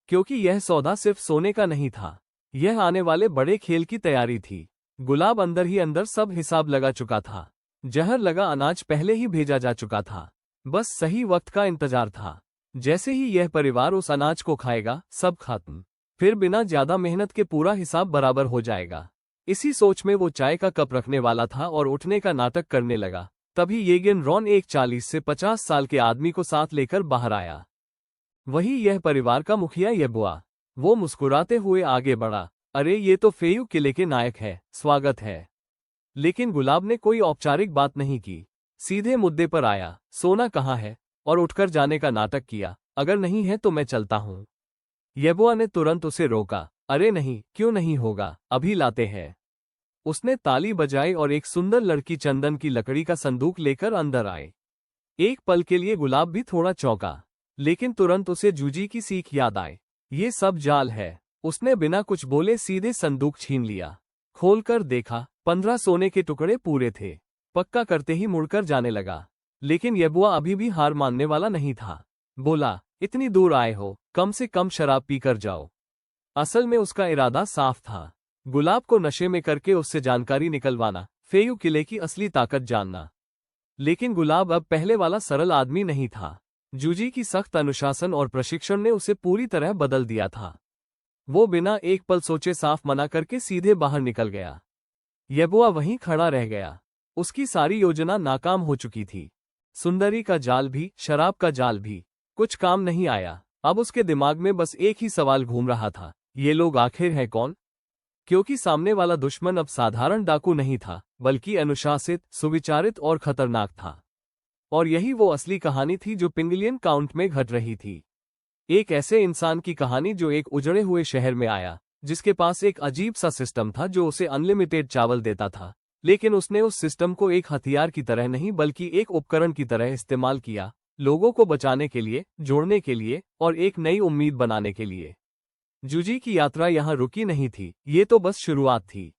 क्योंकि यह सौदा सिर्फ सोने का नहीं था, यह आने वाले बड़े खेल की तैयारी थी। गुलाब अंदर ही अंदर सब हिसाब लगा चुका था। जहर लगा अनाज पहले ही भेजा जा चुका था, बस सही वक्त का इंतजार था। जैसे ही यह परिवार उस अनाज को खाएगा, सब खत्म। फिर बिना ज्यादा मेहनत के पूरा हिसाब बराबर हो जाएगा। इसी सोच में वो चाय का कप रखने वाला था और उठने का नाटक करने लगा। तभी येगेन रॉन एक 40 से 50 साल के आदमी को साथ लेकर बाहर आया। वही यह परिवार का मुखिया येबुआ। वो मुस्कुराते हुए आगे बढ़ा, अरे ये तो फेयू किले के नायक है, स्वागत है। लेकिन गुलाब ने कोई औपचारिक बात नहीं की, सीधे मुद्दे पर आया, सोना कहाँ है? और उठकर जाने का नाटक किया, अगर नहीं है तो मैं चलता हूँ। येबुआ ने तुरंत उसे रोका, अरे नहीं, क्यों नहीं होगा, अभी लाते हैं। उसने ताली बजाई और एक सुंदर लड़की चंदन की लकड़ी का संदूक लेकर अंदर आए। एक पल के लिए गुलाब भी थोड़ा चौंका, लेकिन तुरंत उसे जूजी की सीख याद आए, ये सब जाल है। उसने बिना कुछ बोले सीधे संदूक छीन लिया। खोलकर देखा, 15 सोने के टुकड़े पूरे थे। पक्का करते ही मुड़कर जाने लगा, लेकिन यबुआ अभी भी हार मानने वाला नहीं था। बोला, इतनी दूर आए हो, कम से कम शराब पीकर जाओ। असल में उसका इरादा साफ था, गुलाब को नशे में करके उससे जानकारी निकलवाना, फेयू किले की असली ताकत जानना। लेकिन गुलाब अब पहले वाला सरल आदमी नहीं था। जूजी की सख्त अनुशासन और प्रशिक्षण ने उसे पूरी तरह बदल दिया था। वो बिना एक पल सोचे साफ मना करके सीधे बाहर निकल गया। यबुआ वहीं खड़ा रह गया। उसकी सारी योजना नाकाम हो चुकी थी। सुंदरी का जाल भी, शराब का जाल भी, कुछ काम नहीं आया। अब उसके दिमाग में बस एक ही सवाल घूम रहा था, ये लोग आखिर है कौन? क्योंकि सामने वाला दुश्मन अब साधारण डाकू नहीं था, बल्कि अनुशासित, सुविचारित और खतरनाक था। और यही वो असली कहानी थी जो पिंगलियन काउंट में घट रही थी। एक ऐसे इंसान की कहानी जो एक उजड़े हुए शहर में आया, जिसके पास एक अजीब सा सिस्टम था जो उसे अनलिमिटेड चावल देता था, लेकिन उसने उस सिस्टम को एक हथियार की तरह नहीं बल्कि एक उपकरण की तरह इस्तेमाल किया, लोगों को बचाने के लिए, जोड़ने के लिए और एक नई उम्मीद बनाने के लिए। जूजी की यात्रा यहाँ रुकी नहीं थी, ये तो बस शुरुआत थी।